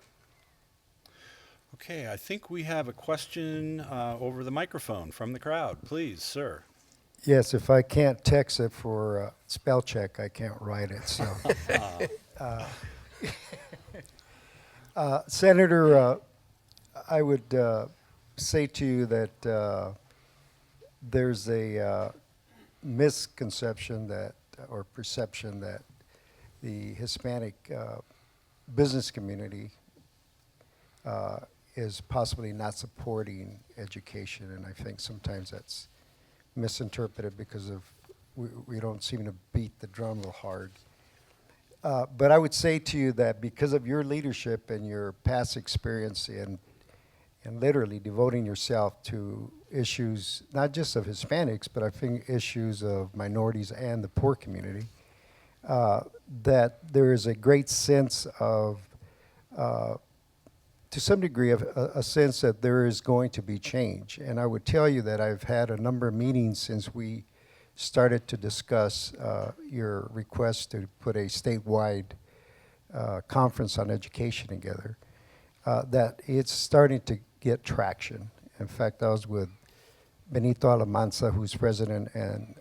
Okay, I think we have a question over the microphone from the crowd. Please, sir. Yes, if I can't text it for spell check, I can't write it. So, Senator, I would say to you that there's a misconception or perception that the Hispanic business community is possibly not supporting education, and I think sometimes that's misinterpreted because we don't seem to beat the drum real hard. But I would say to you that because of your leadership and your past experience in literally devoting yourself to issues, not just of Hispanics, but I think issues of minorities and the poor community, that there is a great sense of, to some degree, of a sense that there is going to be change. And I would tell you that I've had a number of meetings since we started to discuss your request to put a statewide conference on education together, that it's starting to get traction. In fact, I was with Benito Alamanza, who's president and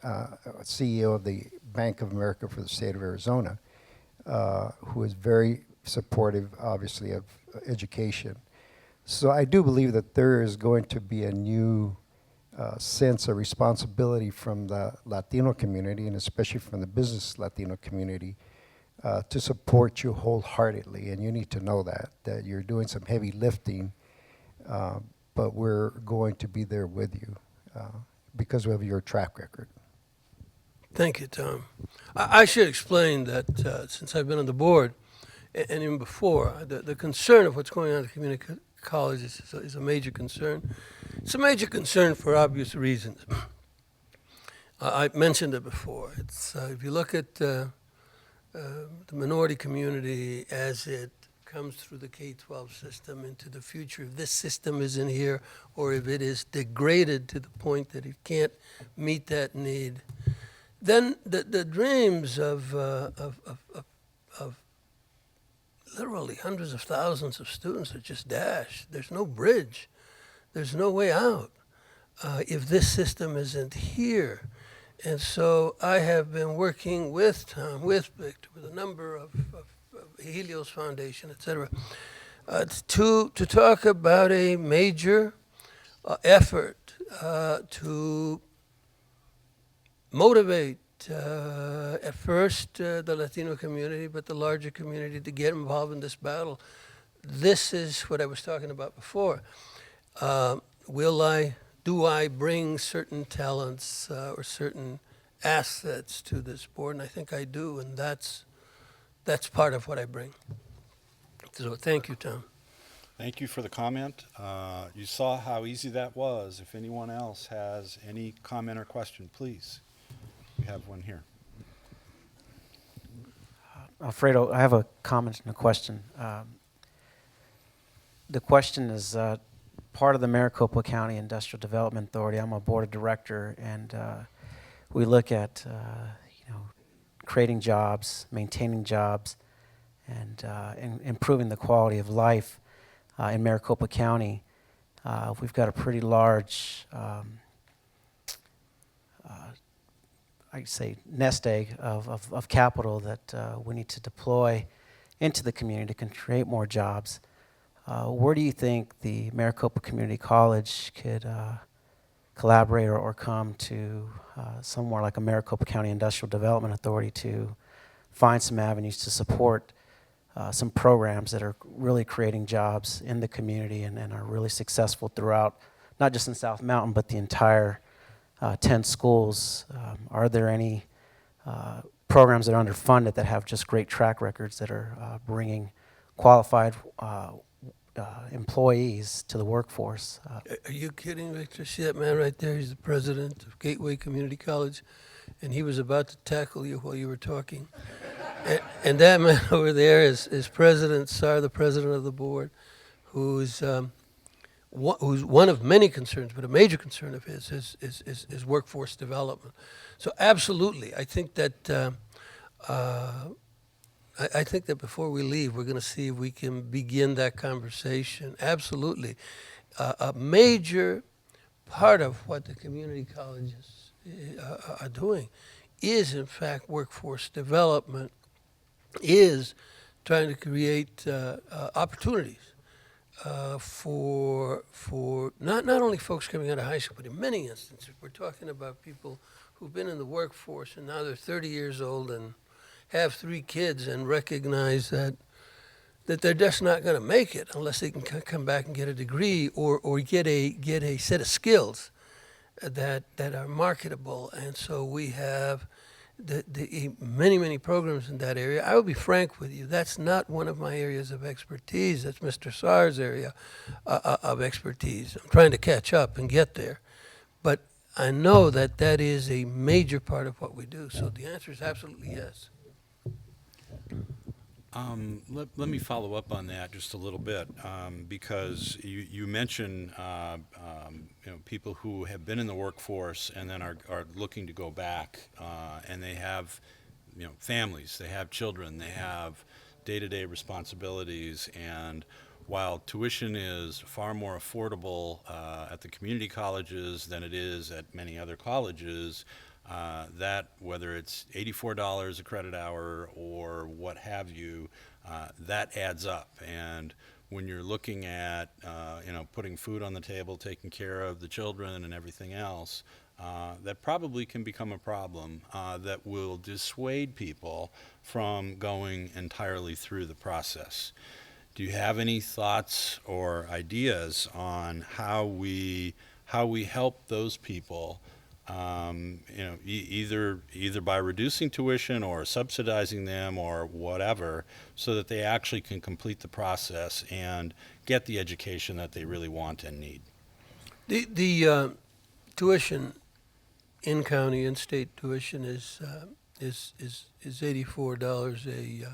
CEO of the Bank of America for the state of Arizona, who is very supportive, obviously, of education. So I do believe that there is going to be a new sense of responsibility from the Latino community, and especially from the business Latino community, to support you wholeheartedly. And you need to know that you're doing some heavy lifting, but we're going to be there with you because of your track record. Thank you, Tom. I should explain that since I've been on the board, and even before, the concern of what's going on at the community college is a major concern. It's a major concern for obvious reasons. I mentioned it before. It's if you look at the minority community as it comes through the K-12 system into the future, if this system isn't here, or if it is degraded to the point that it can't meet that need, then the dreams of literally hundreds of thousands of students are just dashed. There's no bridge. There's no way out if this system isn't here. And so I have been working with Tom, with Victor, with a number of Helios Foundation, et cetera, to talk about a major effort to motivate at first the Latino community, but the larger community to get involved in this battle. This is what I was talking about before. Do I bring certain talents or certain assets to this board? And I think I do, and that's part of what I bring. So thank you, Tom. Thank you for the comment. You saw how easy that was. If anyone else has any comment or question, please. We have one here. Alfredo, I have a comment and a question. The question is part of the Maricopa County Industrial Development Authority. I'm a board of director, and we look at creating jobs, maintaining jobs, and improving the quality of life in Maricopa County. We've got a pretty large I'd say nest egg of capital that we need to deploy into the community to create more jobs. Where do you think the Maricopa Community College could collaborate or come to somewhere like a Maricopa County Industrial Development Authority to find some avenues to support some programs that are really creating jobs in the community and are really successful throughout, not just in South Mountain, but the entire 10 schools? Are there any programs that are underfunded that have just great track records that are bringing qualified employees to the workforce? Are you kidding, Victor? See that man right there? He's the president of Gateway Community College, and he was about to tackle you while you were talking. and that man over there is President Sarr, the president of the board, who's one of many concerns, but a major concern of his is workforce development. So absolutely, I think that I think that before we leave, we're going to see if we can begin that conversation. Absolutely, a major part of what the community colleges are doing is, in fact, workforce development. Is trying to create opportunities. For not only folks coming out of high school, but in many instances, we're talking about people who've been in the workforce and now they're 30 years old and have 3 kids and recognize that they're just not going to make it unless they can come back and get a degree or get a set of skills that are marketable. And so we have the many programs in that area. I will be frank with you, that's not one of my areas of expertise. That's Mr. Sarr's area of expertise. I'm trying to catch up and get there. But I know that is a major part of what we do. So the answer is absolutely yes. Let me follow up on that just a little bit, because you mentioned people who have been in the workforce and then are looking to go back, and they have families, they have children, they have day-to-day responsibilities, and while tuition is far more affordable at the community colleges than it is at many other colleges, that whether it's $84 a credit hour or what have you, that adds up. And when you're looking at putting food on the table, taking care of the children and everything else, that probably can become a problem that will dissuade people from going entirely through the process. Do you have any thoughts or ideas on how we help those people, either by reducing tuition or subsidizing them or whatever, so that they actually can complete the process and get the education that they really want and need? The tuition in county and state tuition is $84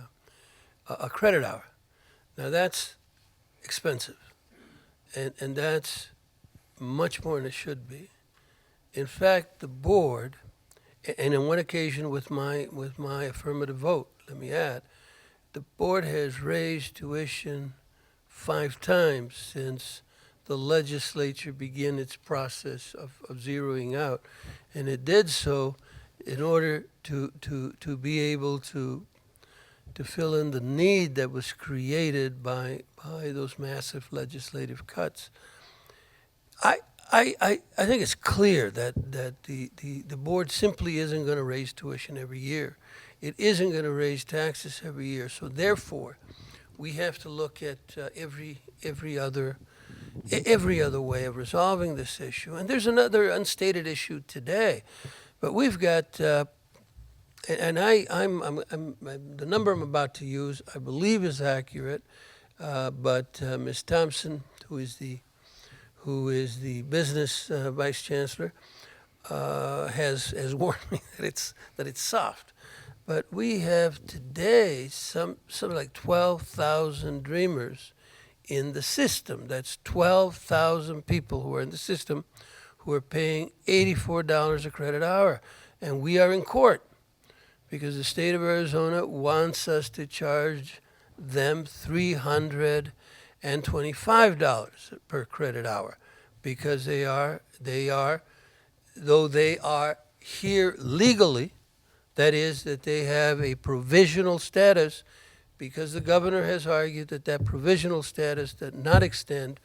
a credit hour. Now that's expensive, and that's much more than it should be. In fact, the board, and on one occasion with my affirmative vote, let me add, the board has raised tuition 5 times since the legislature began its process of zeroing out, and it did so in order to be able to fill in the need that was created by those massive legislative cuts. I think it's clear that the board simply isn't going to raise tuition every year. It isn't going to raise taxes every year. So therefore, we have to look at every other way of resolving this issue. And there's another unstated issue today, but we've got. The number I'm about to use, I believe, is accurate, but Ms. Thompson, who is the business vice chancellor, has warned me that it's soft. But we have today something like 12,000 dreamers in the system. That's 12,000 people who are in the system who are paying $84 a credit hour, and we are in court, because the state of Arizona wants us to charge them $325 per credit hour, because though they are here legally, that is, that they have a provisional status, because the governor has argued that provisional status does not extend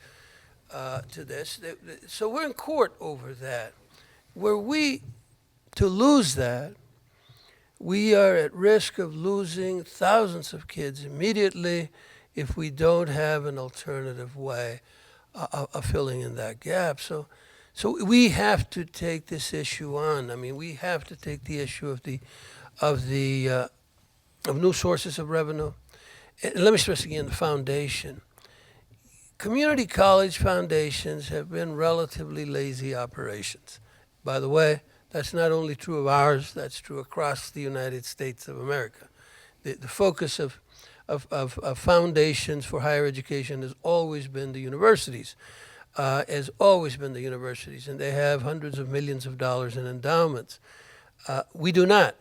to this. So we're in court over that. Were we to lose that, we are at risk of losing thousands of kids immediately if we don't have an alternative way of filling in that gap. So we have to take this issue on. I mean, we have to take the issue of new sources of revenue. And let me stress again, the foundation. Community college foundations have been relatively lazy operations. By the way, that's not only true of ours, that's true across the United States of America. The focus of foundations for higher education has always been the universities, and they have hundreds of millions of dollars in endowments. We do not,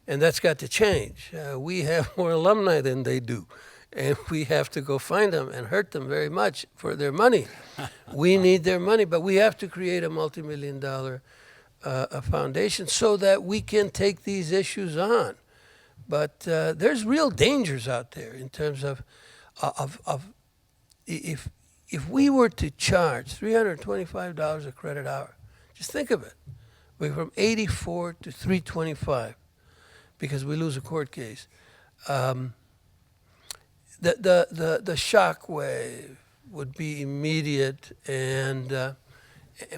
and that's got to change. We have more alumni than they do, and we have to go find them and hurt them very much for their money. We need their money, but we have to create a multi-million-dollar a foundation so that we can take these issues on. But there's real dangers out there in terms of if we were to charge $325 a credit hour, just think of it. We're from 84 to 325 because we lose a court case. The shock wave would be immediate, and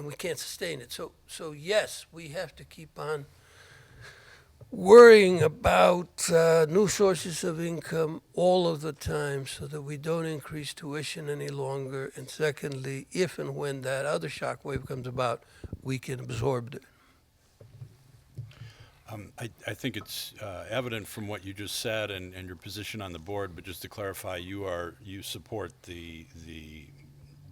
we can't sustain it. So yes, we have to keep on worrying about new sources of income all of the time so that we don't increase tuition any longer. And secondly, if and when that other shock wave comes about, we can absorb it. I think it's evident from what you just said and your position on the board, but just to clarify, you support the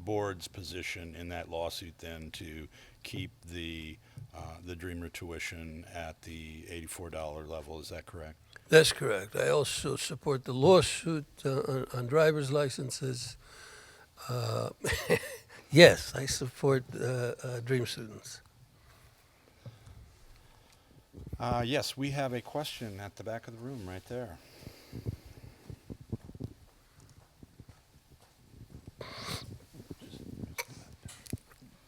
board's position in that lawsuit then to keep the Dreamer tuition at the $84 level, is that correct? That's correct. I also support the lawsuit on driver's licenses. Uh, Yes, I support Dream students. Yes, we have a question at the back of the room right there.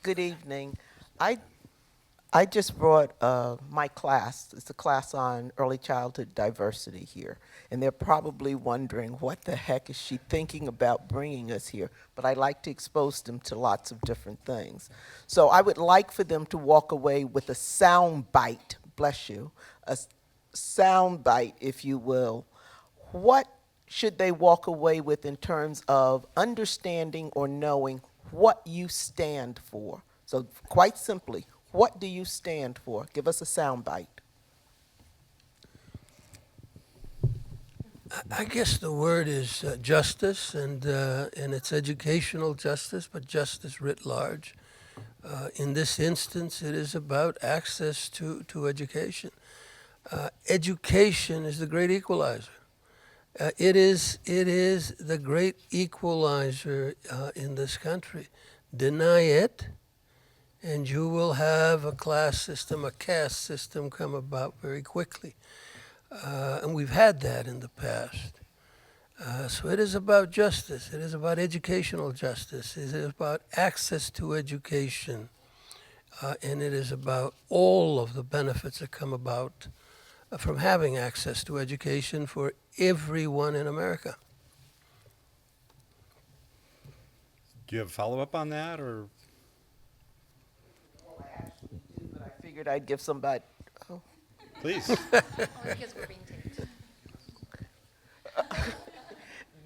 Good evening. I just brought my class. It's a class on early childhood diversity here. And they're probably wondering, what the heck is she thinking about bringing us here? But I like to expose them to lots of different things. So I would like for them to walk away with a sound bite, bless you, a sound bite, if you will. What should they walk away with in terms of understanding or knowing what you stand for? So quite simply, what do you stand for? Give us a sound bite. I guess the word is justice, and it's educational justice, but justice writ large. In this instance, it is about access to education. Education is the great equalizer. It is the great equalizer in this country. Deny it, and you will have a class system, a caste system come about very quickly. And we've had that in the past. So it is about justice. It is about educational justice. It is about access to education. And it is about all of the benefits that come about from having access to education for everyone in America. Do you have a follow-up on that, or? Well, I actually do, but I figured I'd give somebody. Oh. Please. Because we're being taped.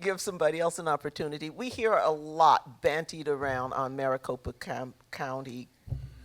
Give somebody else an opportunity. We hear a lot bantied around on Maricopa County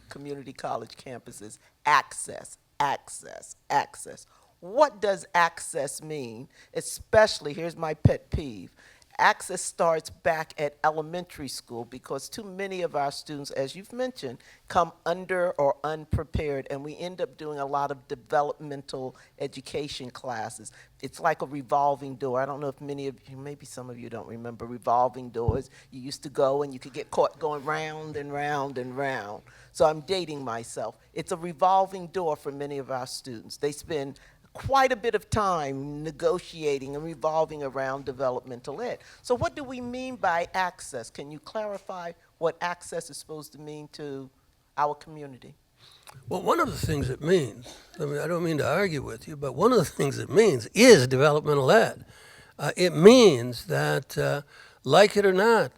community college campuses. Access, access, access. What does access mean? Especially, here's my pet peeve. Access starts back at elementary school because too many of our students, as you've mentioned, come under or unprepared, and we end up doing a lot of developmental education classes. It's like a revolving door. I don't know if many of you, maybe some of you don't remember revolving doors. You used to go and you could get caught going round and round and round. So I'm dating myself. It's a revolving door for many of our students. They spend quite a bit of time negotiating and revolving around developmental ed. So what do we mean by access? Can you clarify what access is supposed to mean to our community? Well, one of the things it means, I don't mean to argue with you, but one of the things it means is developmental ed. It means that, like it or not,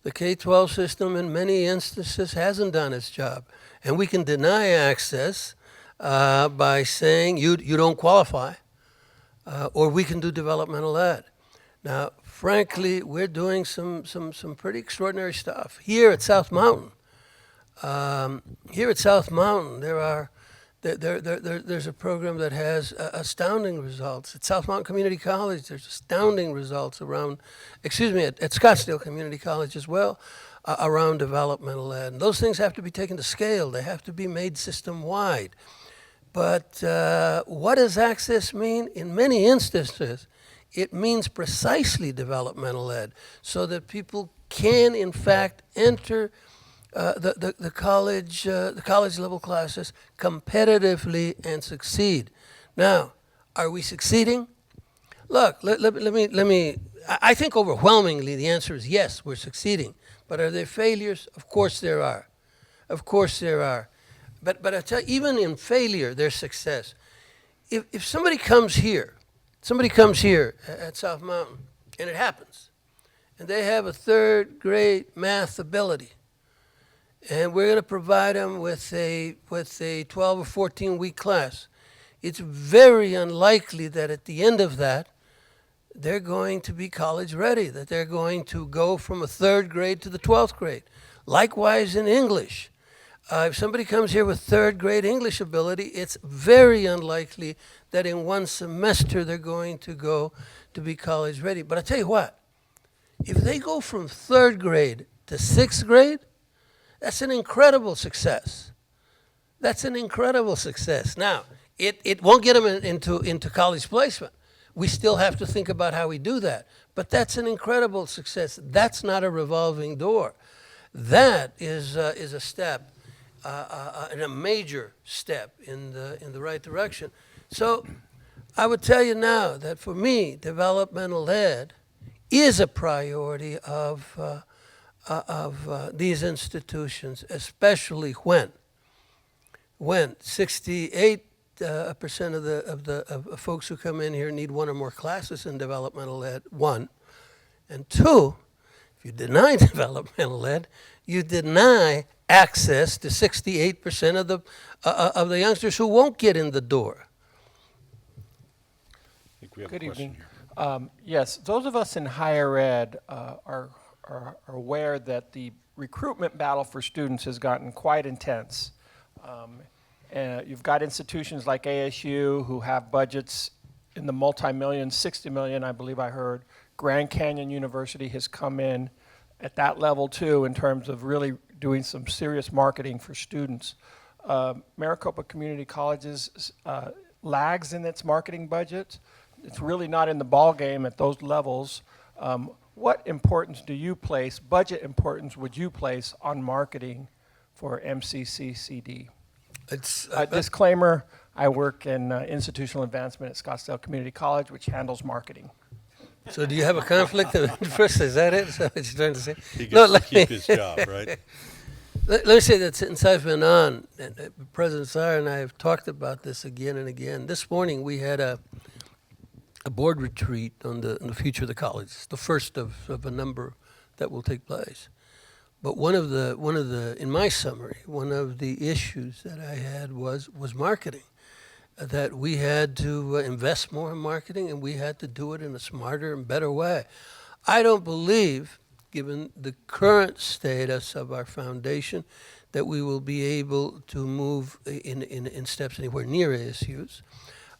the K-12 system in many instances hasn't done its job. And we can deny access by saying you don't qualify, or we can do developmental ed. Now, frankly, we're doing some pretty extraordinary stuff here at South Mountain. Here at South Mountain, there's a program that has astounding results. At South Mountain Community College, there's astounding results around, at Scottsdale Community College as well, around developmental ed. And those things have to be taken to scale. They have to be made system-wide. But what does access mean? In many instances, it means precisely developmental ed, so that people can, in fact, enter the college level classes competitively and succeed. Now, are we succeeding? Look, let me. I think overwhelmingly the answer is yes, we're succeeding. But are there failures? Of course there are. Of course there are. But I tell you, even in failure, there's success. If somebody comes here at South Mountain, and it happens, and they have a third grade math ability, and we're going to provide them with a 12 or 14 week class, it's very unlikely that at the end of that, they're going to be college ready, that they're going to go from a third grade to the 12th grade. Likewise in English. If somebody comes here with third grade English ability, it's very unlikely that in one semester they're going to go to be college ready. But I tell you what, if they go from third grade to sixth grade, that's an incredible success. That's an incredible success. Now, it won't get them into college placement. We still have to think about how we do that. But that's an incredible success. That's not a revolving door. That is a step, and a major step in the right direction. So I would tell you now that for me, developmental ed is a priority of these institutions, especially when 68% of the folks who come in here need one or more classes in developmental ed, one. And two, if you deny developmental ed, you deny access to 68% of the youngsters who won't get in the door. I think we have Good a question evening. here. Yes, those of us in higher ed are aware that the recruitment battle for students has gotten quite intense. You've got institutions like ASU who have budgets in the multi-millions, 60 million, I believe I heard. Grand Canyon University has come in at that level too in terms of really doing some serious marketing for students. Maricopa Community Colleges lags in its marketing budget. It's really not in the ball game at those levels. What importance do you place, budget importance would you place on marketing for MCCCD? It's Disclaimer, I work in institutional advancement at Scottsdale Community College, which handles marketing. So do you have a conflict of interest? Is that it? Is that what you're trying to say? He No, gets to keep his job, right? Let me say that since I've been on, and President Sire and I have talked about this again and again. This morning we had a board retreat on the future of the college. It's the first of a number that will take place. But one of the in my summary, one of the issues that I had was marketing. That we had to invest more in marketing, and we had to do it in a smarter and better way. I don't believe, given the current status of our foundation, that we will be able to move in steps anywhere near ASU's.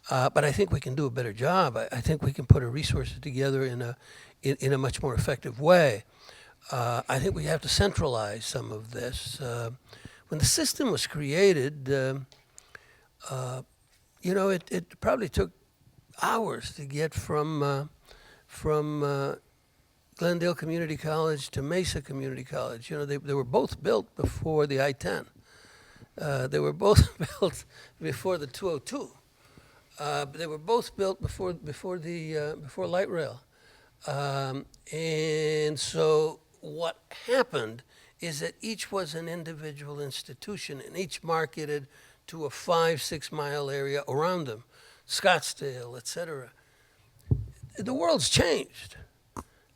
But I think we can do a better job. I think we can put our resources together in a much more effective way. I think we have to centralize some of this. When the system was created, it probably took hours to get from Glendale Community College to Mesa Community College. They were both built before the I-10. They were both built before the 202. They were both built before light rail. And so what happened is that each was an individual institution, and each marketed to a 5-6 mile area around them, Scottsdale, etc. The world's changed.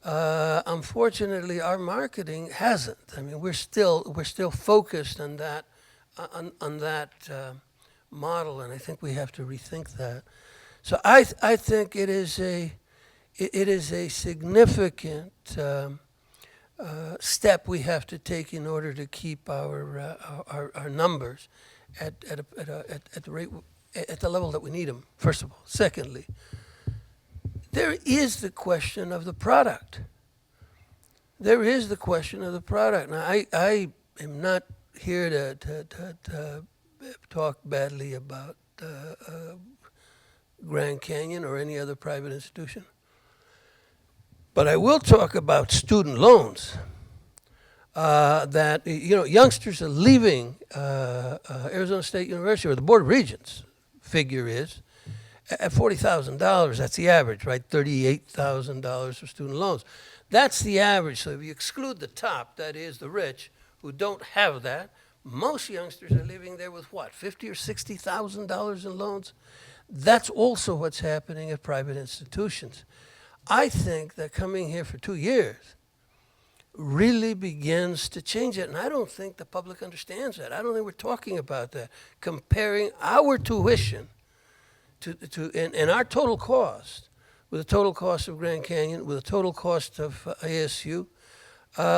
Unfortunately, our marketing hasn't. I mean, we're still focused on that model, and I think we have to rethink that. So I think it is a significant step we have to take in order to keep our numbers at the rate at the level that we need them. First of all, secondly, there is the question of the product. There is the question of the product. Now, I am not here to talk badly about Grand Canyon or any other private institution. But I will talk about student loans. That youngsters are leaving Arizona State University, or the Board of Regents figure is at $40,000. That's the average, right? $38,000 for student loans. That's the average. So if you exclude the top, that is the rich who don't have that, most youngsters are living there with what, $50,000 or $60,000 in loans? That's also what's happening at private institutions. I think that coming here for 2 years really begins to change it, and I don't think the public understands that. I don't think we're talking about that. Comparing our tuition and our total cost with the total cost of Grand Canyon, with the total cost of ASU,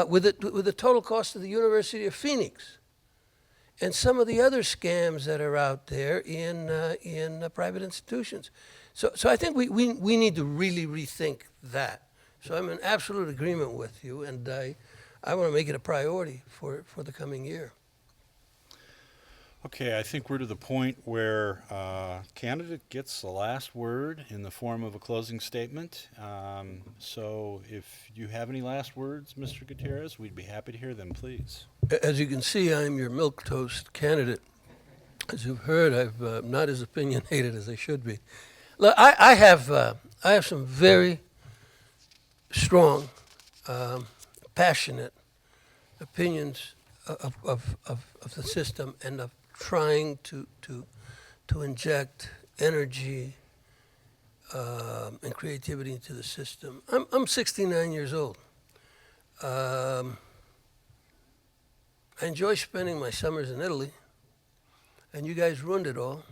with the total cost of the University of Phoenix. and some of the other scams that are out there in private institutions. So I think we need to really rethink that. So I'm in absolute agreement with you, and I want to make it a priority for the coming year. Okay, I think we're to the point where candidate gets the last word in the form of a closing statement. So if you have any last words, Mr. Gutierrez, we'd be happy to hear them, please. As you can see, I'm your milquetoast candidate. As you've heard, I'm not as opinionated as I should be. Look, I have some very strong, passionate opinions of the system and of trying to inject energy and creativity into the system. I'm 69 years old. I enjoy spending my summers in Italy, and you guys ruined it all.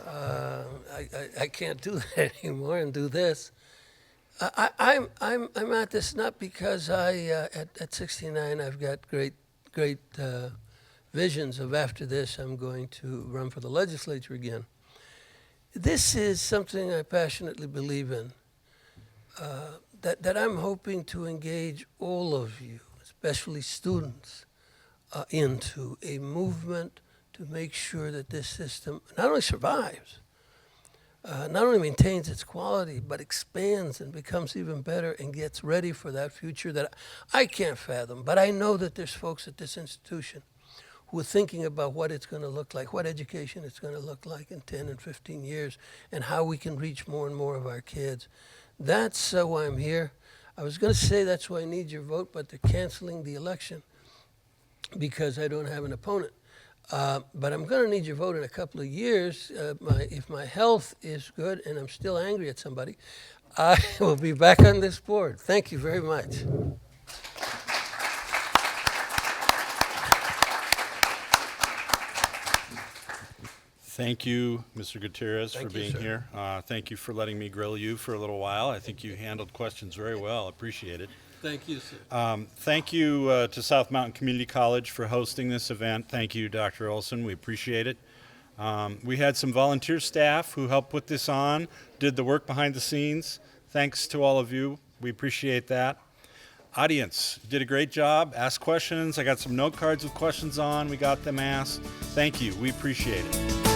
I can't do that anymore and do this. I'm at this not because at 69 I've got great visions of after this I'm going to run for the legislature again. This is something I passionately believe in, that I'm hoping to engage all of you, especially students, into a movement to make sure that this system not only survives, not only maintains its quality, but expands and becomes even better and gets ready for that future that I can't fathom. But I know that there's folks at this institution who are thinking about what it's going to look like, what education it's going to look like in 10 and 15 years, and how we can reach more and more of our kids. That's why I'm here. I was going to say that's why I need your vote, but they're canceling the election because I don't have an opponent. But I'm going to need your vote in a couple of years. If my health is good and I'm still angry at somebody, I will be back on this board. Thank you very much. Thank you, Mr. Gutierrez, Thank for you, being sir. here. Thank you for letting me grill you for a little while. I think you handled questions very well. Appreciate it. Thank you, sir. Thank you to South Mountain Community College for hosting this event. Thank you, Dr. Olson. We appreciate it. We had some volunteer staff who helped put this on, did the work behind the scenes. Thanks to all of you. We appreciate that. Audience, you did a great job. Ask questions. I got some note cards with questions on. We got them asked. Thank you. We appreciate it.